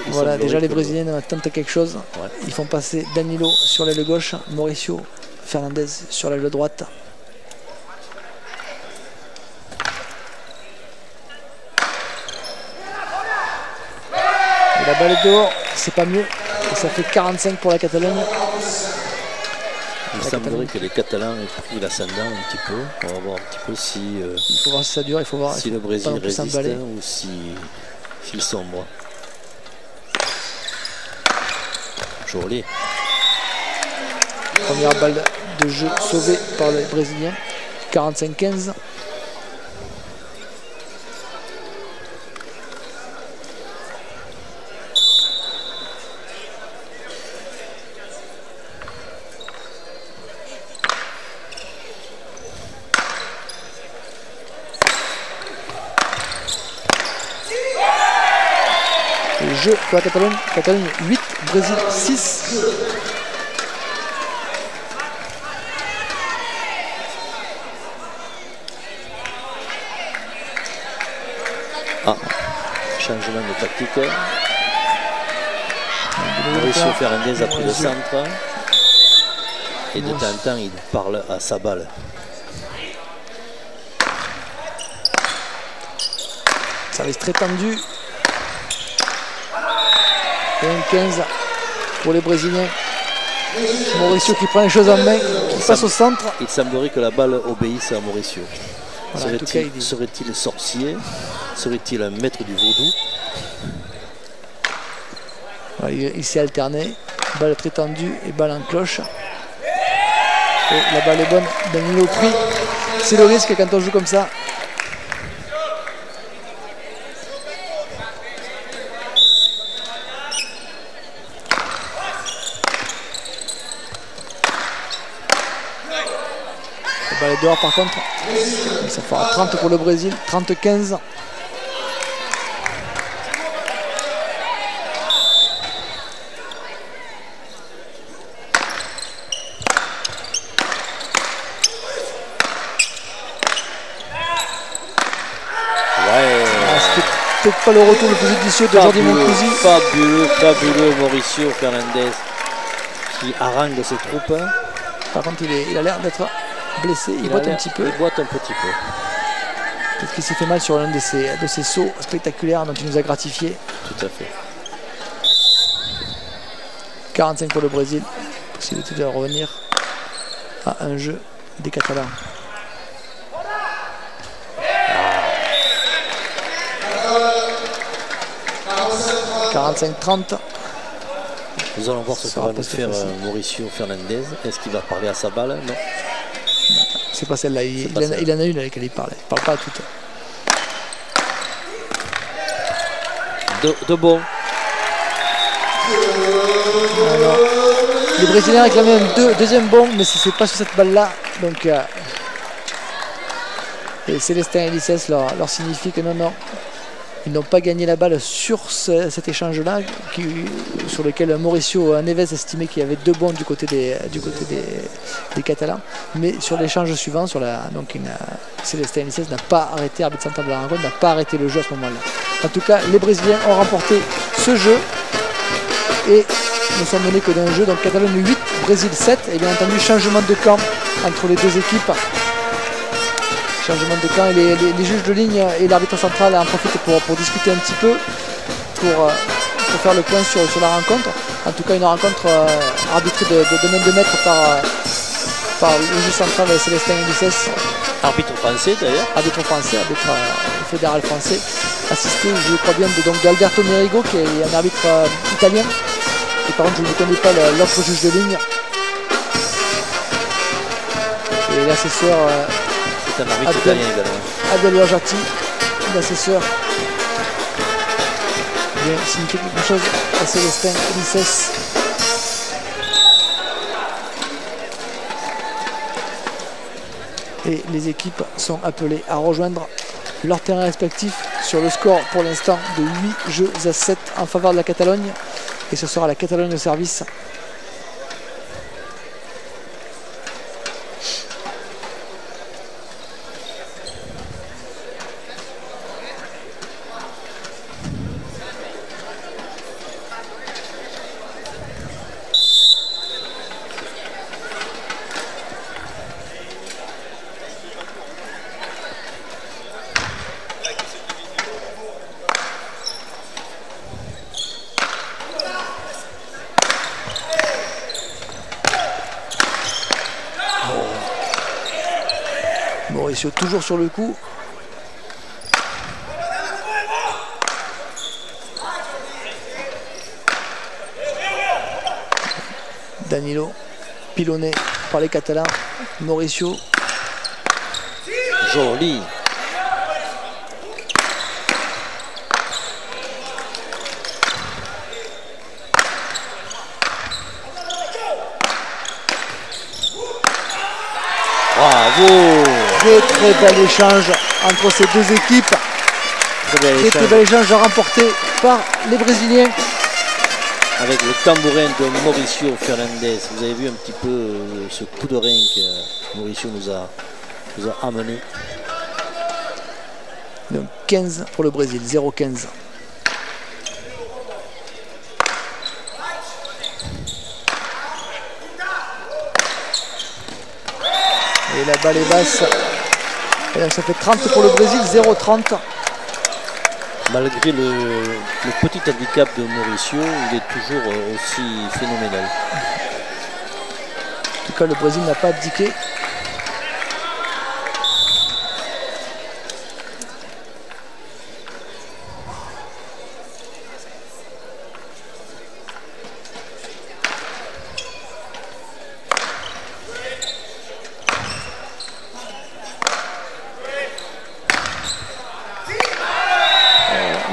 voilà, déjà les Brésiliens tentent quelque chose. Ouais. Ils font passer Danilo sur l'aile gauche, Mauricio Fernandez sur l'aile droite. La balle est dehors, c'est pas mieux. Et ça fait 45 pour la Catalogne. Il semblerait que les Catalans aient pris l'ascendant un petit peu. On va voir un petit peu si, il faut voir si ça dure, il faut voir si le Brésil résiste ou s'il sombre. Joli. Première balle de jeu sauvée par les Brésiliens. 45-15. Jeu pour la Catalogne. Catalogne 8, Brésil 6. Ah, changement de tactique. Mauricio Fernandez a pris le centre. Et de temps en temps, il parle à sa balle. Service très tendu. 15 pour les Brésiliens. Mauricio qui prend les choses en main, qui passe au centre. Il semblerait que la balle obéisse à Mauricio. Voilà, Serait-il sorcier? Serait-il un maître du vaudou? Voilà, il s'est alterné. Balle très tendue et balle en cloche. Et la balle est bonne. Danilo pris. C'est le risque quand on joue comme ça. La balle est dehors par contre. Ça fera 30 pour le Brésil. 30-15. Peut-être pas le retour le plus judicieux de Jordi Moncousi. Fabuleux Mauricio Fernandez qui harangue ses troupes. Par contre, il a l'air d'être blessé. Il boite un petit peu. Il boite un petit peu. Peut-être qu'il s'est fait mal sur l'un de ses sauts spectaculaires dont il nous a gratifié. Tout à fait. 45 pour le Brésil. Possibilité de revenir à un jeu des Catalans. 45-30. Nous allons voir ce que va nous faire Mauricio Fernandez. Est-ce qu'il va parler à sa balle? Non. C'est pas celle-là. Il en a une avec laquelle il parle. Il parle pas à toutes. De bon. Alors, les Brésiliens réclamaient un deuxième bon, mais c'est pas sur cette balle-là. Donc, et Célestin Elices leur signifie que non. Ils n'ont pas gagné la balle sur cet échange-là, sur lequel Mauricio Neves estimait qu'il y avait deux bons du côté des Catalans. Mais sur l'échange suivant, Célestin Elices n'a pas arrêté, arbitre central de la rencontre, n'a pas arrêté le jeu à ce moment-là. En tout cas, les Brésiliens ont remporté ce jeu et ne sont menés que d'un jeu. Donc Catalogne 8, Brésil 7. Et bien entendu, changement de camp entre les deux équipes. Changement de camp et les juges de ligne et l'arbitre central en profitent pour discuter un petit peu, pour faire le point sur la rencontre. En tout cas, une rencontre arbitrée de main de maître par le juge central Célestin Elices. Arbitre français d'ailleurs. Arbitre français, arbitre fédéral français. Assisté, je crois bien, d'Alberto Merigo, qui est un arbitre italien. Et par contre, je ne connais pas l'autre juge de ligne. Et l'assesseur. C'est un arbitre italien également. Adel Wajati, l'assesseur, vient signifier quelque chose à Célestin Elices. Et les équipes sont appelées à rejoindre leur terrain respectif sur le score pour l'instant de 8 jeux à 7 en faveur de la Catalogne. Et ce sera la Catalogne au service. Mauricio toujours sur le coup. Danilo, pilonné par les Catalans. Mauricio. Joli. Bravo. Très bel échange entre ces deux équipes. Très bel échange remporté par les Brésiliens. Avec le tambourin de Mauricio Fernandez. Vous avez vu un petit peu ce coup de rein que Mauricio nous a amené. Donc 15 pour le Brésil, 0-15. Et la balle est basse. Et donc ça fait 30 pour le Brésil, 0-30. Malgré le petit handicap de Mauricio, il est toujours aussi phénoménal. En tout cas, le Brésil n'a pas abdiqué.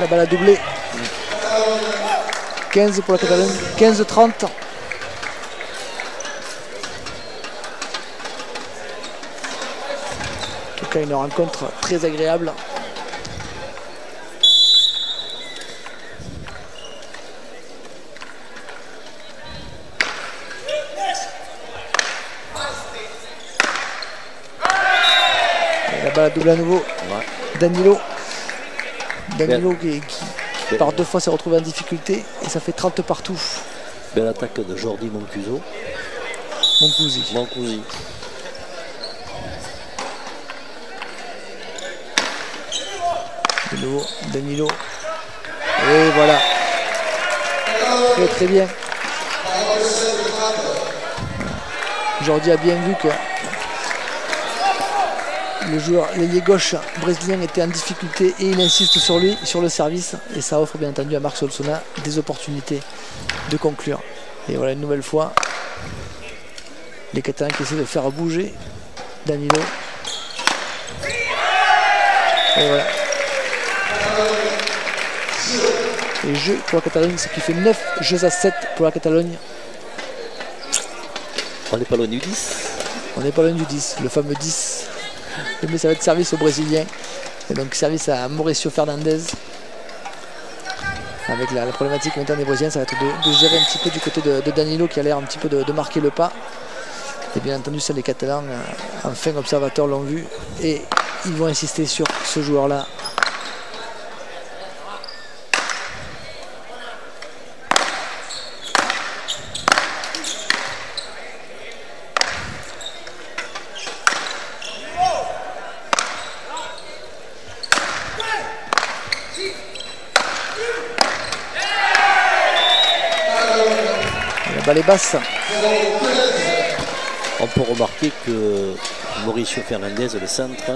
La balle a doublé. 15 pour la Catalogne, 15-30. En tout cas, une rencontre très agréable. Et la balle a doublé à nouveau. Ouais. Danilo qui par deux fois s'est retrouvé en difficulté et ça fait 30 partout. Belle attaque de Jordi Mancuso. Mancusi. De nouveau, Danilo. Et voilà. Très bien. Jordi a bien vu que le joueur, l'ailier gauche brésilien était en difficulté et il insiste sur lui, sur le service. Et ça offre bien entendu à Marc Solsona des opportunités de conclure. Et voilà une nouvelle fois les Catalans qui essaient de faire bouger Danilo. Et voilà. Et jeu pour la Catalogne, ce qui fait 9 jeux à 7 pour la Catalogne. On n'est pas loin du 10. On n'est pas loin du 10, le fameux 10. Mais ça va être service aux Brésiliens. Et donc service à Mauricio Fernandez. Avec la problématique maintenant des Brésiliens, ça va être de gérer un petit peu du côté de Danilo qui a l'air un petit peu de marquer le pas. Et bien entendu, ça les Catalans, enfin observateurs l'ont vu. Et ils vont insister sur ce joueur-là. La balle est basse. On peut remarquer que Mauricio Fernandez, le centre,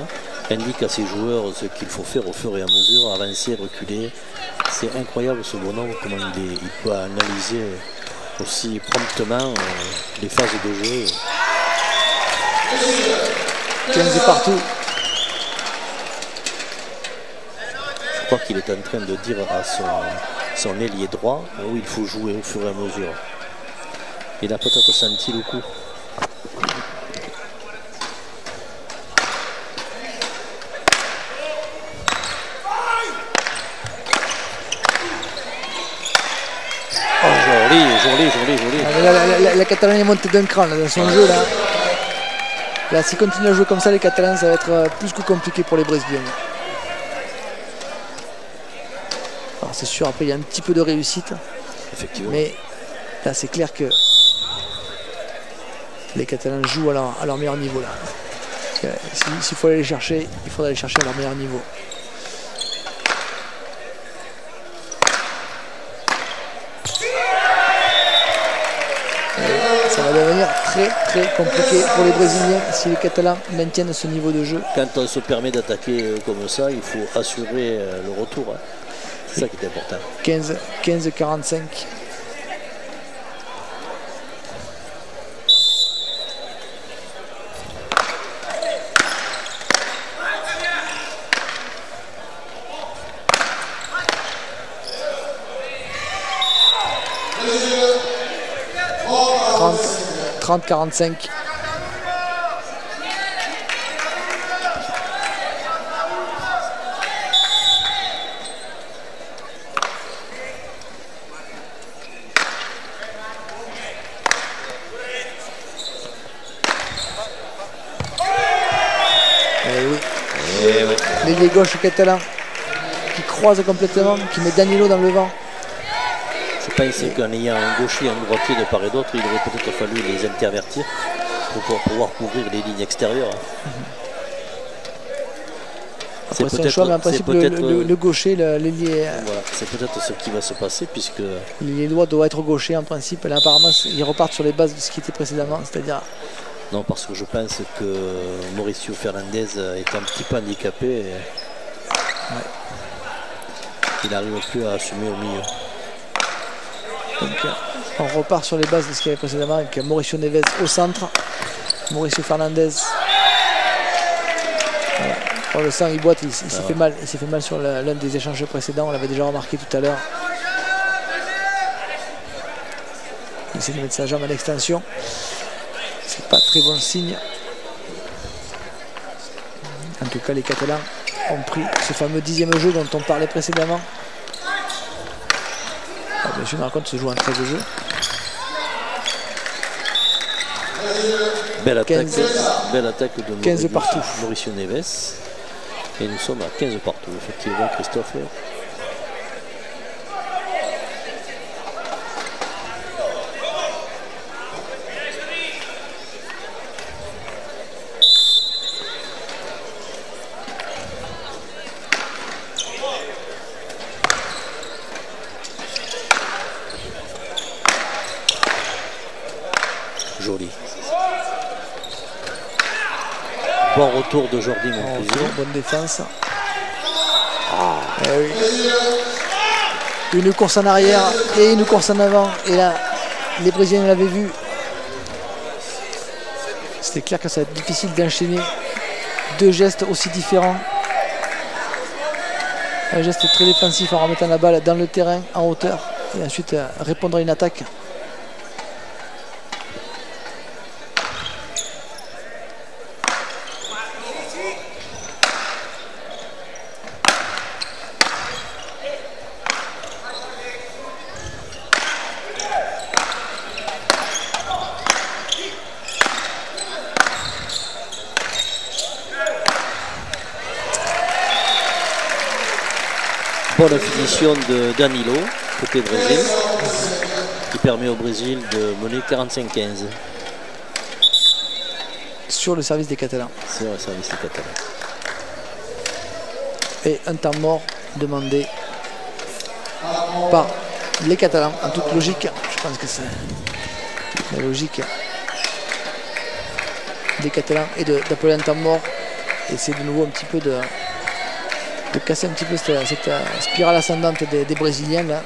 indique à ses joueurs ce qu'il faut faire au fur et à mesure, avancer, reculer. C'est incroyable ce bonhomme, comment il peut analyser aussi promptement les phases de jeu. 15 partout. Je crois qu'il est en train de dire à son ailier droit où il faut jouer au fur et à mesure. Il a peut-être senti le coup. Oh, joli. La Catalogne est montée d'un cran là, dans son jeu. Là, s'ils continuent à jouer comme ça, les Catalans, ça va être plus que compliqué pour les Brésiliens. Alors c'est sûr, après il y a un petit peu de réussite. Effectivement. Mais là, c'est clair que les Catalans jouent à leur meilleur niveau là. S'il faut aller les chercher, il faudra aller chercher à leur meilleur niveau. Et ça va devenir devenir très très compliqué pour les Brésiliens si les Catalans maintiennent ce niveau de jeu. Quand on se permet d'attaquer comme ça, il faut assurer le retour. Hein. C'est ça qui est important. 15-45. « 30-45. L'ailier gauche catalan qui croise complètement, qui met Danilo dans le vent. Je pense qu'en ayant un gaucher et un droitier de part et d'autre, il aurait peut-être fallu les intervertir pour pouvoir couvrir les lignes extérieures. Après c'est un choix, mais en principe le gaucher, l'ailier... Voilà, c'est peut-être ce qui va se passer puisque... L'ailier droit doit être gaucher en principe. Là apparemment ils repartent sur les bases de ce qui était précédemment, c'est-à-dire... Non, parce que je pense que Mauricio Fernandez est un petit peu handicapé. Et... Ouais. Il n'arrive plus à assumer au milieu. Donc on repart sur les bases de ce qu'il y avait précédemment avec Mauricio Neves au centre. Mauricio Fernandez. Voilà. On le sent, il boite, il s'est fait mal. Il s'est fait mal sur l'un des échanges précédents, on l'avait déjà remarqué tout à l'heure. Il essaie de mettre sa jambe à l'extension. C'est pas très bon signe. En tout cas, les Catalans ont pris ce fameux 10e jeu dont on parlait précédemment. Bien sûr, par contre, se joue un 13 jeu. Belle attaque de 15 partout. Mauricio Neves. Et nous sommes à 15 partout, effectivement, Christophe. Joli. Bon retour de Jordi Montplaisir. Bonne défense. Oui. Une course en arrière et une course en avant. Et là, les Brésiliens l'avaient vu. C'était clair que ça va être difficile d'enchaîner deux gestes aussi différents. Un geste très défensif en remettant la balle dans le terrain en hauteur et ensuite répondre à une attaque. Bonne finition de Danilo, côté Brésil, qui permet au Brésil de mener 45-15. Sur le service des Catalans. Sur le service des Catalans. Et un temps mort demandé par les Catalans, en toute logique. Je pense que c'est la logique des Catalans et d'appeler un temps mort. Et c'est de nouveau un petit peu de casser un petit peu cette spirale ascendante des Brésiliens là.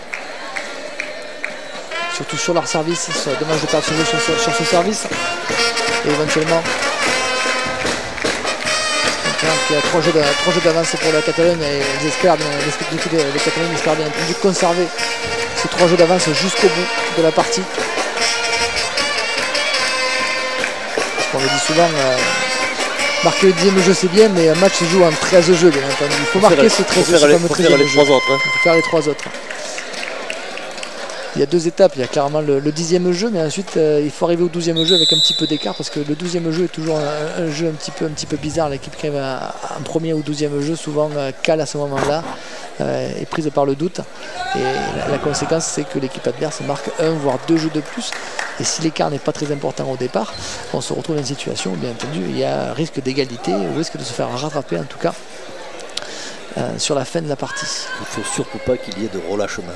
Surtout sur leur service, c'est dommage de perdre sur ce service. Et éventuellement il y a 3 jeux d'avance pour la Catalogne et les Catalans espèrent bien entendu conserver ces 3 jeux d'avance jusqu'au bout de la partie. On le dit souvent, marquer le 10e jeu c'est bien, mais un match se joue en 13 jeux bien entendu. Il faut marquer ce 13 jeux. Il faut faire les 3 autres. Il y a 2 étapes, il y a clairement le 10e jeu, mais ensuite il faut arriver au 12e jeu avec un petit peu d'écart parce que le 12e jeu est toujours un jeu un petit peu bizarre. L'équipe qui arrive en premier ou 12e jeu souvent cale à ce moment-là, est prise par le doute. Et la conséquence c'est que l'équipe adverse marque 1 voire 2 jeux de plus. Et si l'écart n'est pas très important au départ, on se retrouve dans une situation où bien entendu il y a risque d'égalité, ou risque de se faire rattraper en tout cas sur la fin de la partie. Il ne faut surtout pas qu'il y ait de relâchement.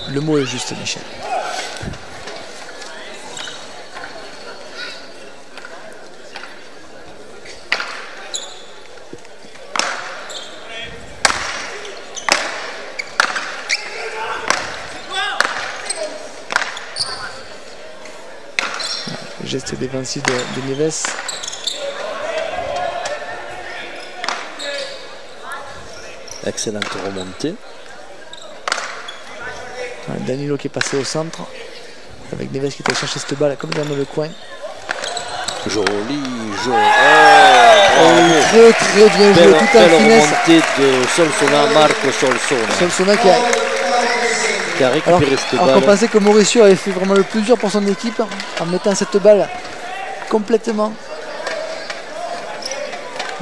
Le mot est juste, Michel. geste défensif de Neves. Excellente remontée. Danilo qui est passé au centre. Avec Neves qui est allé chercher cette balle comme dans le coin. Joli. Très très bien joué, tout en finesse. Remontée de Solsona, Marco Solsona. Solsona qui a récupéré cette balle. Alors qu'on pensait que Mauricio avait fait vraiment le plus dur pour son équipe en mettant cette balle complètement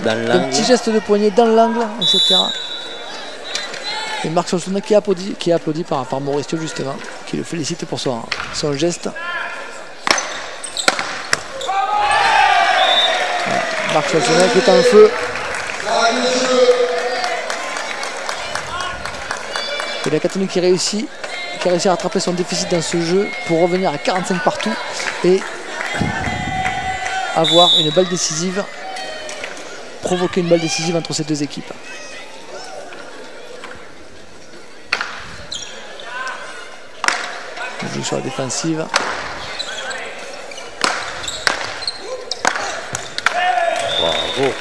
dans l'angle. Un petit geste de poignet dans l'angle, etc. Et Marc Solsona qui est applaudi par Mauricio justement, qui le félicite pour son geste. Marc Solsona qui est en feu. Et la Catalogne qui a réussi à rattraper son déficit dans ce jeu pour revenir à 45 partout et avoir une balle décisive, provoquer une balle décisive entre ces deux équipes. On joue sur la défensive. Bravo.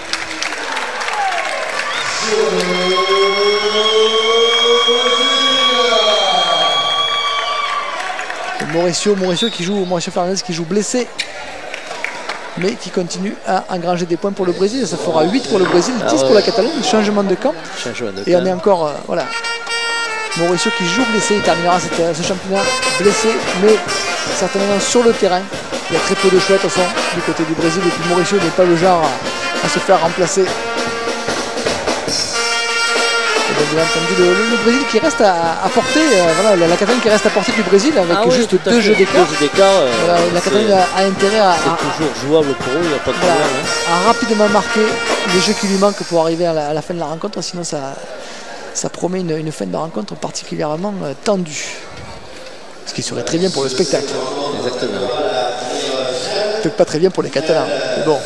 Mauricio Fernandez qui joue blessé, mais qui continue à engranger des points pour le Brésil. Ça fera 8 pour le Brésil, 10 pour la Catalogne. Changement de camp. Et on est encore, voilà. Mauricio qui joue blessé, il terminera ce championnat blessé, mais certainement sur le terrain. Il y a très peu de choix de toute façon du côté du Brésil, et puis Mauricio n'est pas le genre à se faire remplacer. Et donc, bien entendu, le Brésil qui reste à portée, voilà, la Catalogne qui reste à portée du Brésil avec juste deux jeux d'écart. Voilà, la Catalogne a intérêt à toujours jouable pour eux, il n'y a pas de problème. À rapidement marquer les jeux qui lui manquent pour arriver à la fin de la rencontre, sinon ça promet une fin de rencontre particulièrement tendue. Ce qui serait très bien pour le spectacle. Exactement. Peut-être pas très bien pour les Catalans. Mais bon,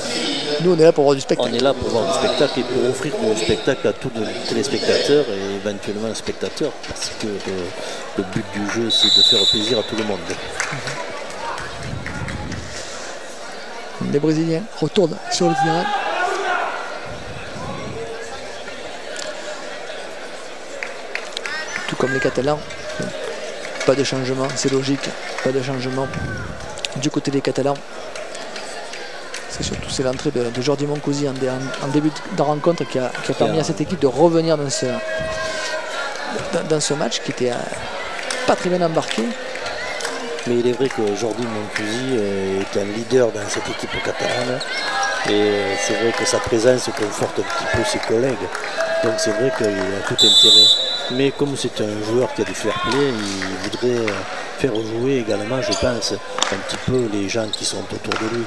nous on est là pour voir du spectacle. On est là pour voir du spectacle et pour offrir du spectacle à tous les téléspectateurs et éventuellement spectateurs. Parce que le but du jeu c'est de faire plaisir à tout le monde. Les Brésiliens retournent sur le terrain. Tout comme les Catalans. Pas de changement, c'est logique. Pas de changement du côté des Catalans. C'est l'entrée de Jordi Moncosi en début de rencontre qui a permis à cette équipe de revenir dans ce match qui était pas très bien embarqué. Mais il est vrai que Jordi Moncosi est un leader dans cette équipe catalane et c'est vrai que sa présence conforte un petit peu ses collègues. Donc c'est vrai qu'il a tout intérêt. Mais comme c'est un joueur qui a du fair play, il voudrait faire jouer également, je pense, un petit peu les gens qui sont autour de lui.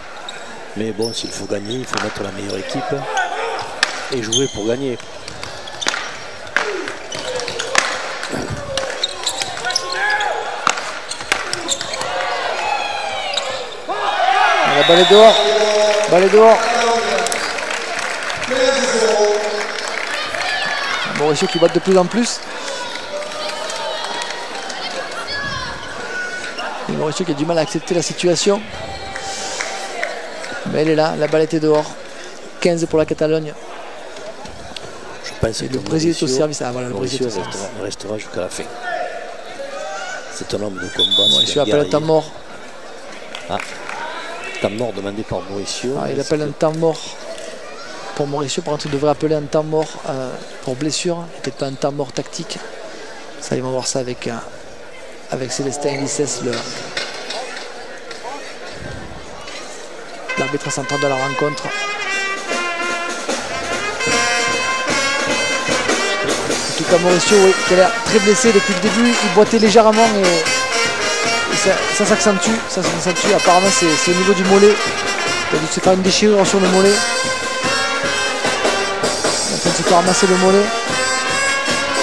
Mais bon, s'il faut gagner, il faut mettre la meilleure équipe et jouer pour gagner. La balle est dehors. Balle est dehors. Mauricio qui bat de plus en plus. Et Mauricio qui a du mal à accepter la situation. Mais elle est là, la balle était dehors. 15 pour la Catalogne. Je pense que le Brésil est au service. Ah voilà, le Brésil restera jusqu'à la fin. C'est un homme de combat. Mauricio appelle un temps mort. Ah, temps mort demandé par Mauricio. Ah, il appelle un temps mort pour Mauricio. Par contre, il devrait appeler un temps mort pour blessure. Peut-être pas un temps mort tactique. Ça, ils vont voir ça avec Célestin Elices, l'arbitre central de la rencontre. En tout cas, Mauricio, oui, qui a l'air très blessé depuis le début, il boitait légèrement et ça s'accentue. Apparemment, c'est au niveau du mollet. Il a dû se faire une déchirure sur le mollet. Il est en train de se faire ramasser le mollet.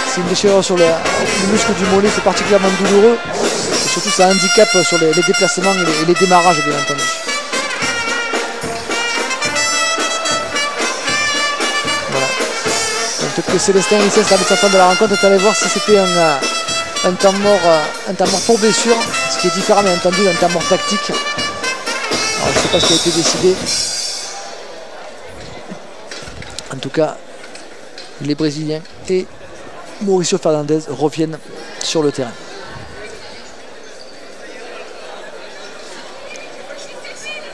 C'est une déchirure sur le muscle du mollet, c'est particulièrement douloureux. Et surtout, ça handicape sur les déplacements et les démarrages, bien entendu. Peut-être que Célestin Elices, l'arbitre central de la rencontre, est allé voir si c'était un temps mort pour blessure, ce qui est différent bien entendu d'un temps mort tactique. Alors, je ne sais pas ce qui a été décidé. En tout cas, les Brésiliens et Mauricio Fernandez reviennent sur le terrain.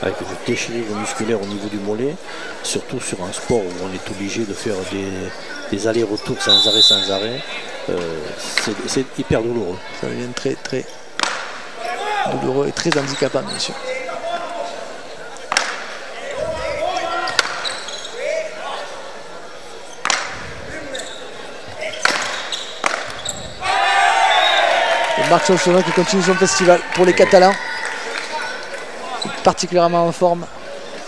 Avec une déchirure musculaire au niveau du mollet, surtout sur un sport où on est obligé de faire des allers-retours sans arrêt, c'est hyper douloureux. Ça devient très très douloureux et très handicapant, bien sûr. Et Marc Solsona qui continue son festival pour les Catalans, particulièrement en forme,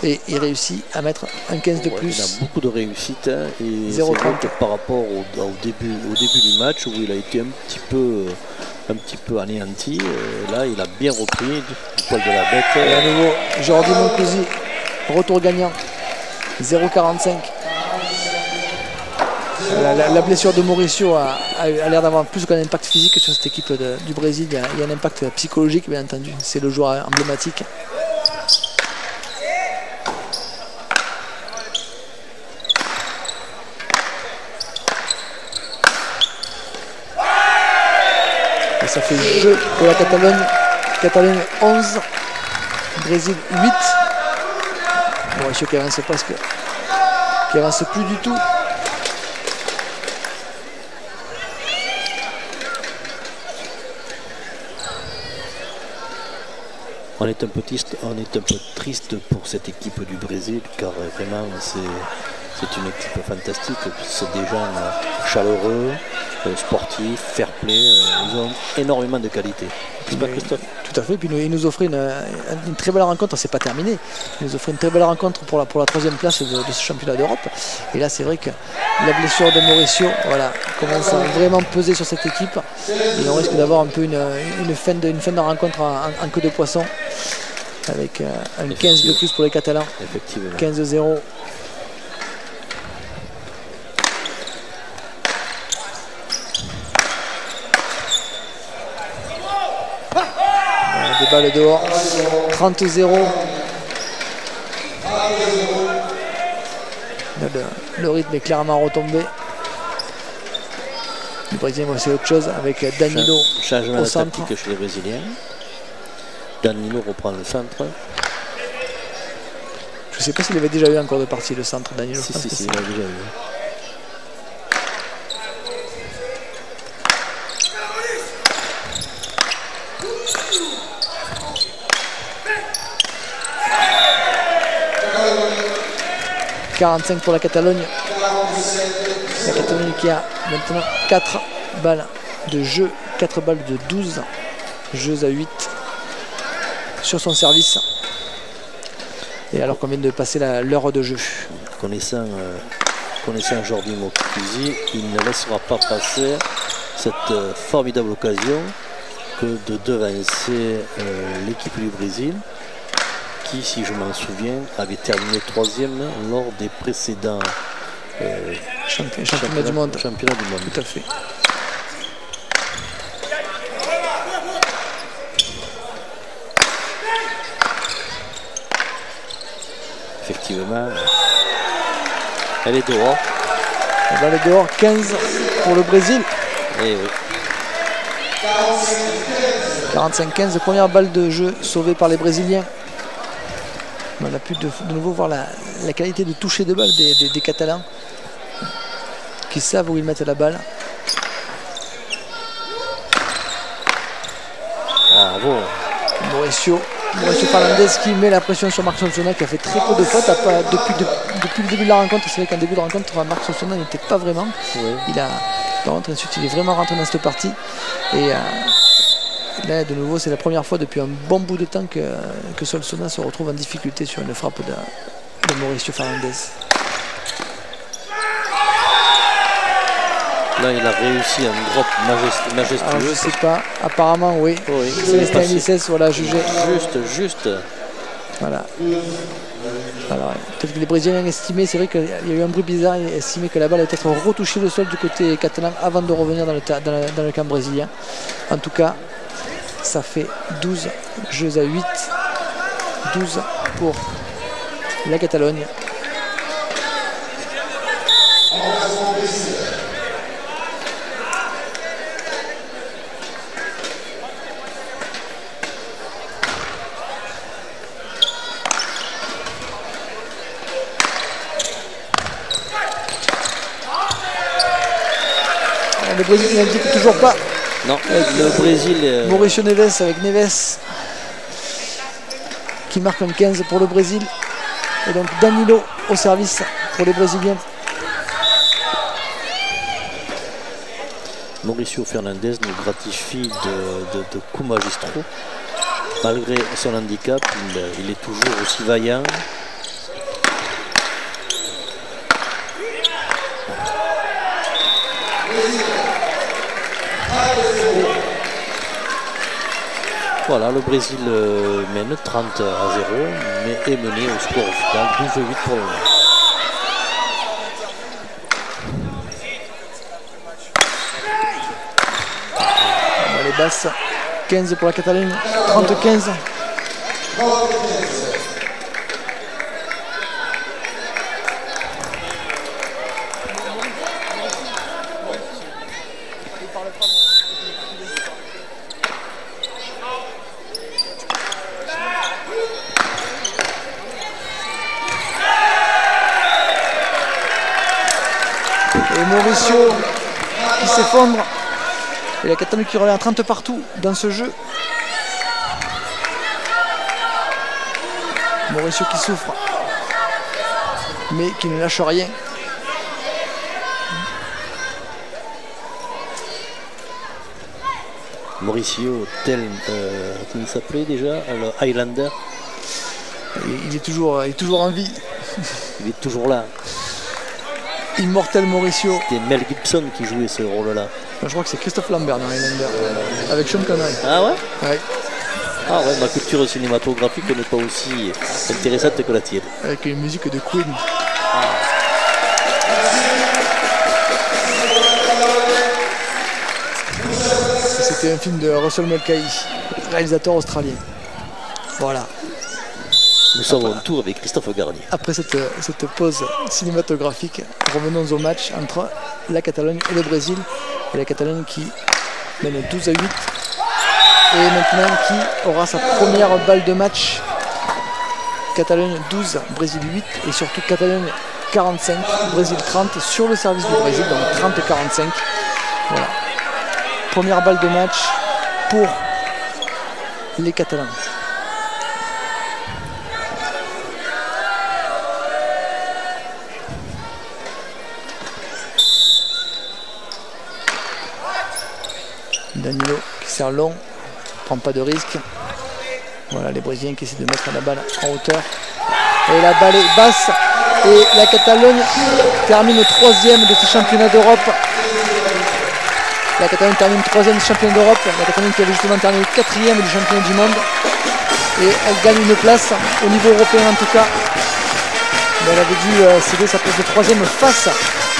et il réussit à mettre un 15 de plus. Il a beaucoup de réussite, hein, et 0,30 par rapport au début du match où il a été un petit peu anéanti. Là, il a bien repris du poil de la bête. Et à nouveau, Jordi Moncousi, retour gagnant, 0,45. La blessure de Mauricio a l'air d'avoir plus qu'un impact physique sur cette équipe du Brésil. Il y a un impact psychologique, bien entendu. C'est le joueur emblématique. Et ça fait jeu pour la Catalogne. Catalogne 11, Brésil 8. Mauricio qui avance presque, qui avance plus du tout. On est un peu triste pour cette équipe du Brésil, car vraiment c'est une équipe fantastique. C'est des gens chaleureux, sportifs, fair play. Ils ont énormément de qualité. C'est pas Christophe? Tout à fait. Puis il nous offrait une très belle rencontre. C'est pas terminé. Il nous offrait une très belle rencontre pour la 3e place de ce championnat d'Europe. Et là, c'est vrai que la blessure de Mauricio, voilà, commence à vraiment peser sur cette équipe. Et on risque d'avoir un peu une fin de rencontre en queue de poisson, avec un 15 de plus pour les Catalans. Effectivement. 15-0. Des balles dehors. 30-0. Le rythme est clairement retombé. Les Brésiliens vont essayer autre chose avec Danilo Changement au de centre. tactique chez les Brésiliens. Danilo reprend le centre. Je ne sais pas s'il avait déjà eu encore de partie le centre, Danilo. Si, il a déjà eu. 45 pour la Catalogne. La Catalogne qui a maintenant 4 balles de jeu, 4 balles de 12 jeux à 8 sur son service. Et alors qu'on vient de passer l'heure de jeu. Connaissant Jordi Moncousi, il ne laissera pas passer cette formidable occasion que de devancer l'équipe du Brésil, qui, si je m'en souviens, avait terminé 3e lors des précédents championnat du monde. Championnat du monde. Tout à fait. Effectivement, elle est dehors. La balle est dehors, 15 pour le Brésil. Et oui. 45-15, première balle de jeu sauvée par les Brésiliens. On a pu de nouveau voir la qualité de toucher de balle des Catalans, qui savent où ils mettent la balle. Bravo. Mauricio Fernandez qui met la pression sur Marc Solsona, qui a fait très peu de fautes depuis le début de la rencontre. C'est vrai qu'en début de rencontre, Marc Solsona n'était pas vraiment. Oui. Par contre, ensuite, il est vraiment rentré dans cette partie. Et là, de nouveau, c'est la première fois depuis un bon bout de temps que Solsona se retrouve en difficulté sur une frappe de Mauricio Fernandez. Là, il a réussi un drop majestueux. Alors, je sais pas, apparemment, oui. Célestin Elices, voilà, jugé. Juste. Voilà. Alors, peut-être que les Brésiliens estimaient, c'est vrai qu'il y a eu un bruit bizarre, ils estimaient que la balle allait être retouchée le sol du côté catalan avant de revenir dans le camp brésilien. En tout cas, ça fait 12 jeux à 8 12 pour la Catalogne. Le Brésil n'indique toujours pas. Non, le Brésil. Mauricio Neves avec Neves qui marque un 15 pour le Brésil. Et donc Danilo au service pour les Brésiliens. Mauricio Fernandez nous gratifie de coups magistraux. Malgré son handicap, il est toujours aussi vaillant. Voilà, le Brésil mène 30 à 0, mais est mené au score final 12-8 pour le moment. Les basses, 15 pour la Catalogne, 30-15. Et Mauricio qui s'effondre. Et la Catalogne qui revient à 30 partout dans ce jeu. Mauricio qui souffre, mais qui ne lâche rien. Mauricio, comment il s'appelait déjà, le Highlander. Il est toujours en vie. Il est toujours là. Immortel Mauricio. C'était Mel Gibson qui jouait ce rôle-là. Je crois que c'est Christophe Lambert dans Highlander, avec Sean Connery. Ah ouais? Ouais. Ah ouais, ma culture cinématographique n'est pas aussi intéressante que la tienne. Avec une musique de Queen. C'était un film de Russell Mulcahy, réalisateur australien. Voilà. Nous savons tout avec Christophe Garnier. Après cette pause cinématographique, revenons au match entre la Catalogne et le Brésil. Et la Catalogne qui mène 12-8. Et maintenant qui aura sa première balle de match. Catalogne 12, Brésil 8. Et surtout Catalogne 45, Brésil 30 sur le service du Brésil. Donc 30-45. Voilà. Première balle de match pour les Catalans. Danilo qui sert long, prend pas de risque. Voilà les Brésiliens qui essaient de mettre la balle en hauteur. Et la balle est basse. Et la Catalogne termine 3e de ce championnat d'Europe. La Catalogne termine 3e du championnat d'Europe. La Catalogne qui avait justement terminé 4e du championnat du monde. Et elle gagne une place au niveau européen en tout cas. Mais elle avait dû céder sa place de 3e face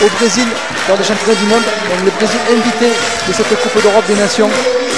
au Brésil lors des championnats du monde. Donc le Brésil invité de cette Coupe d'Europe des Nations.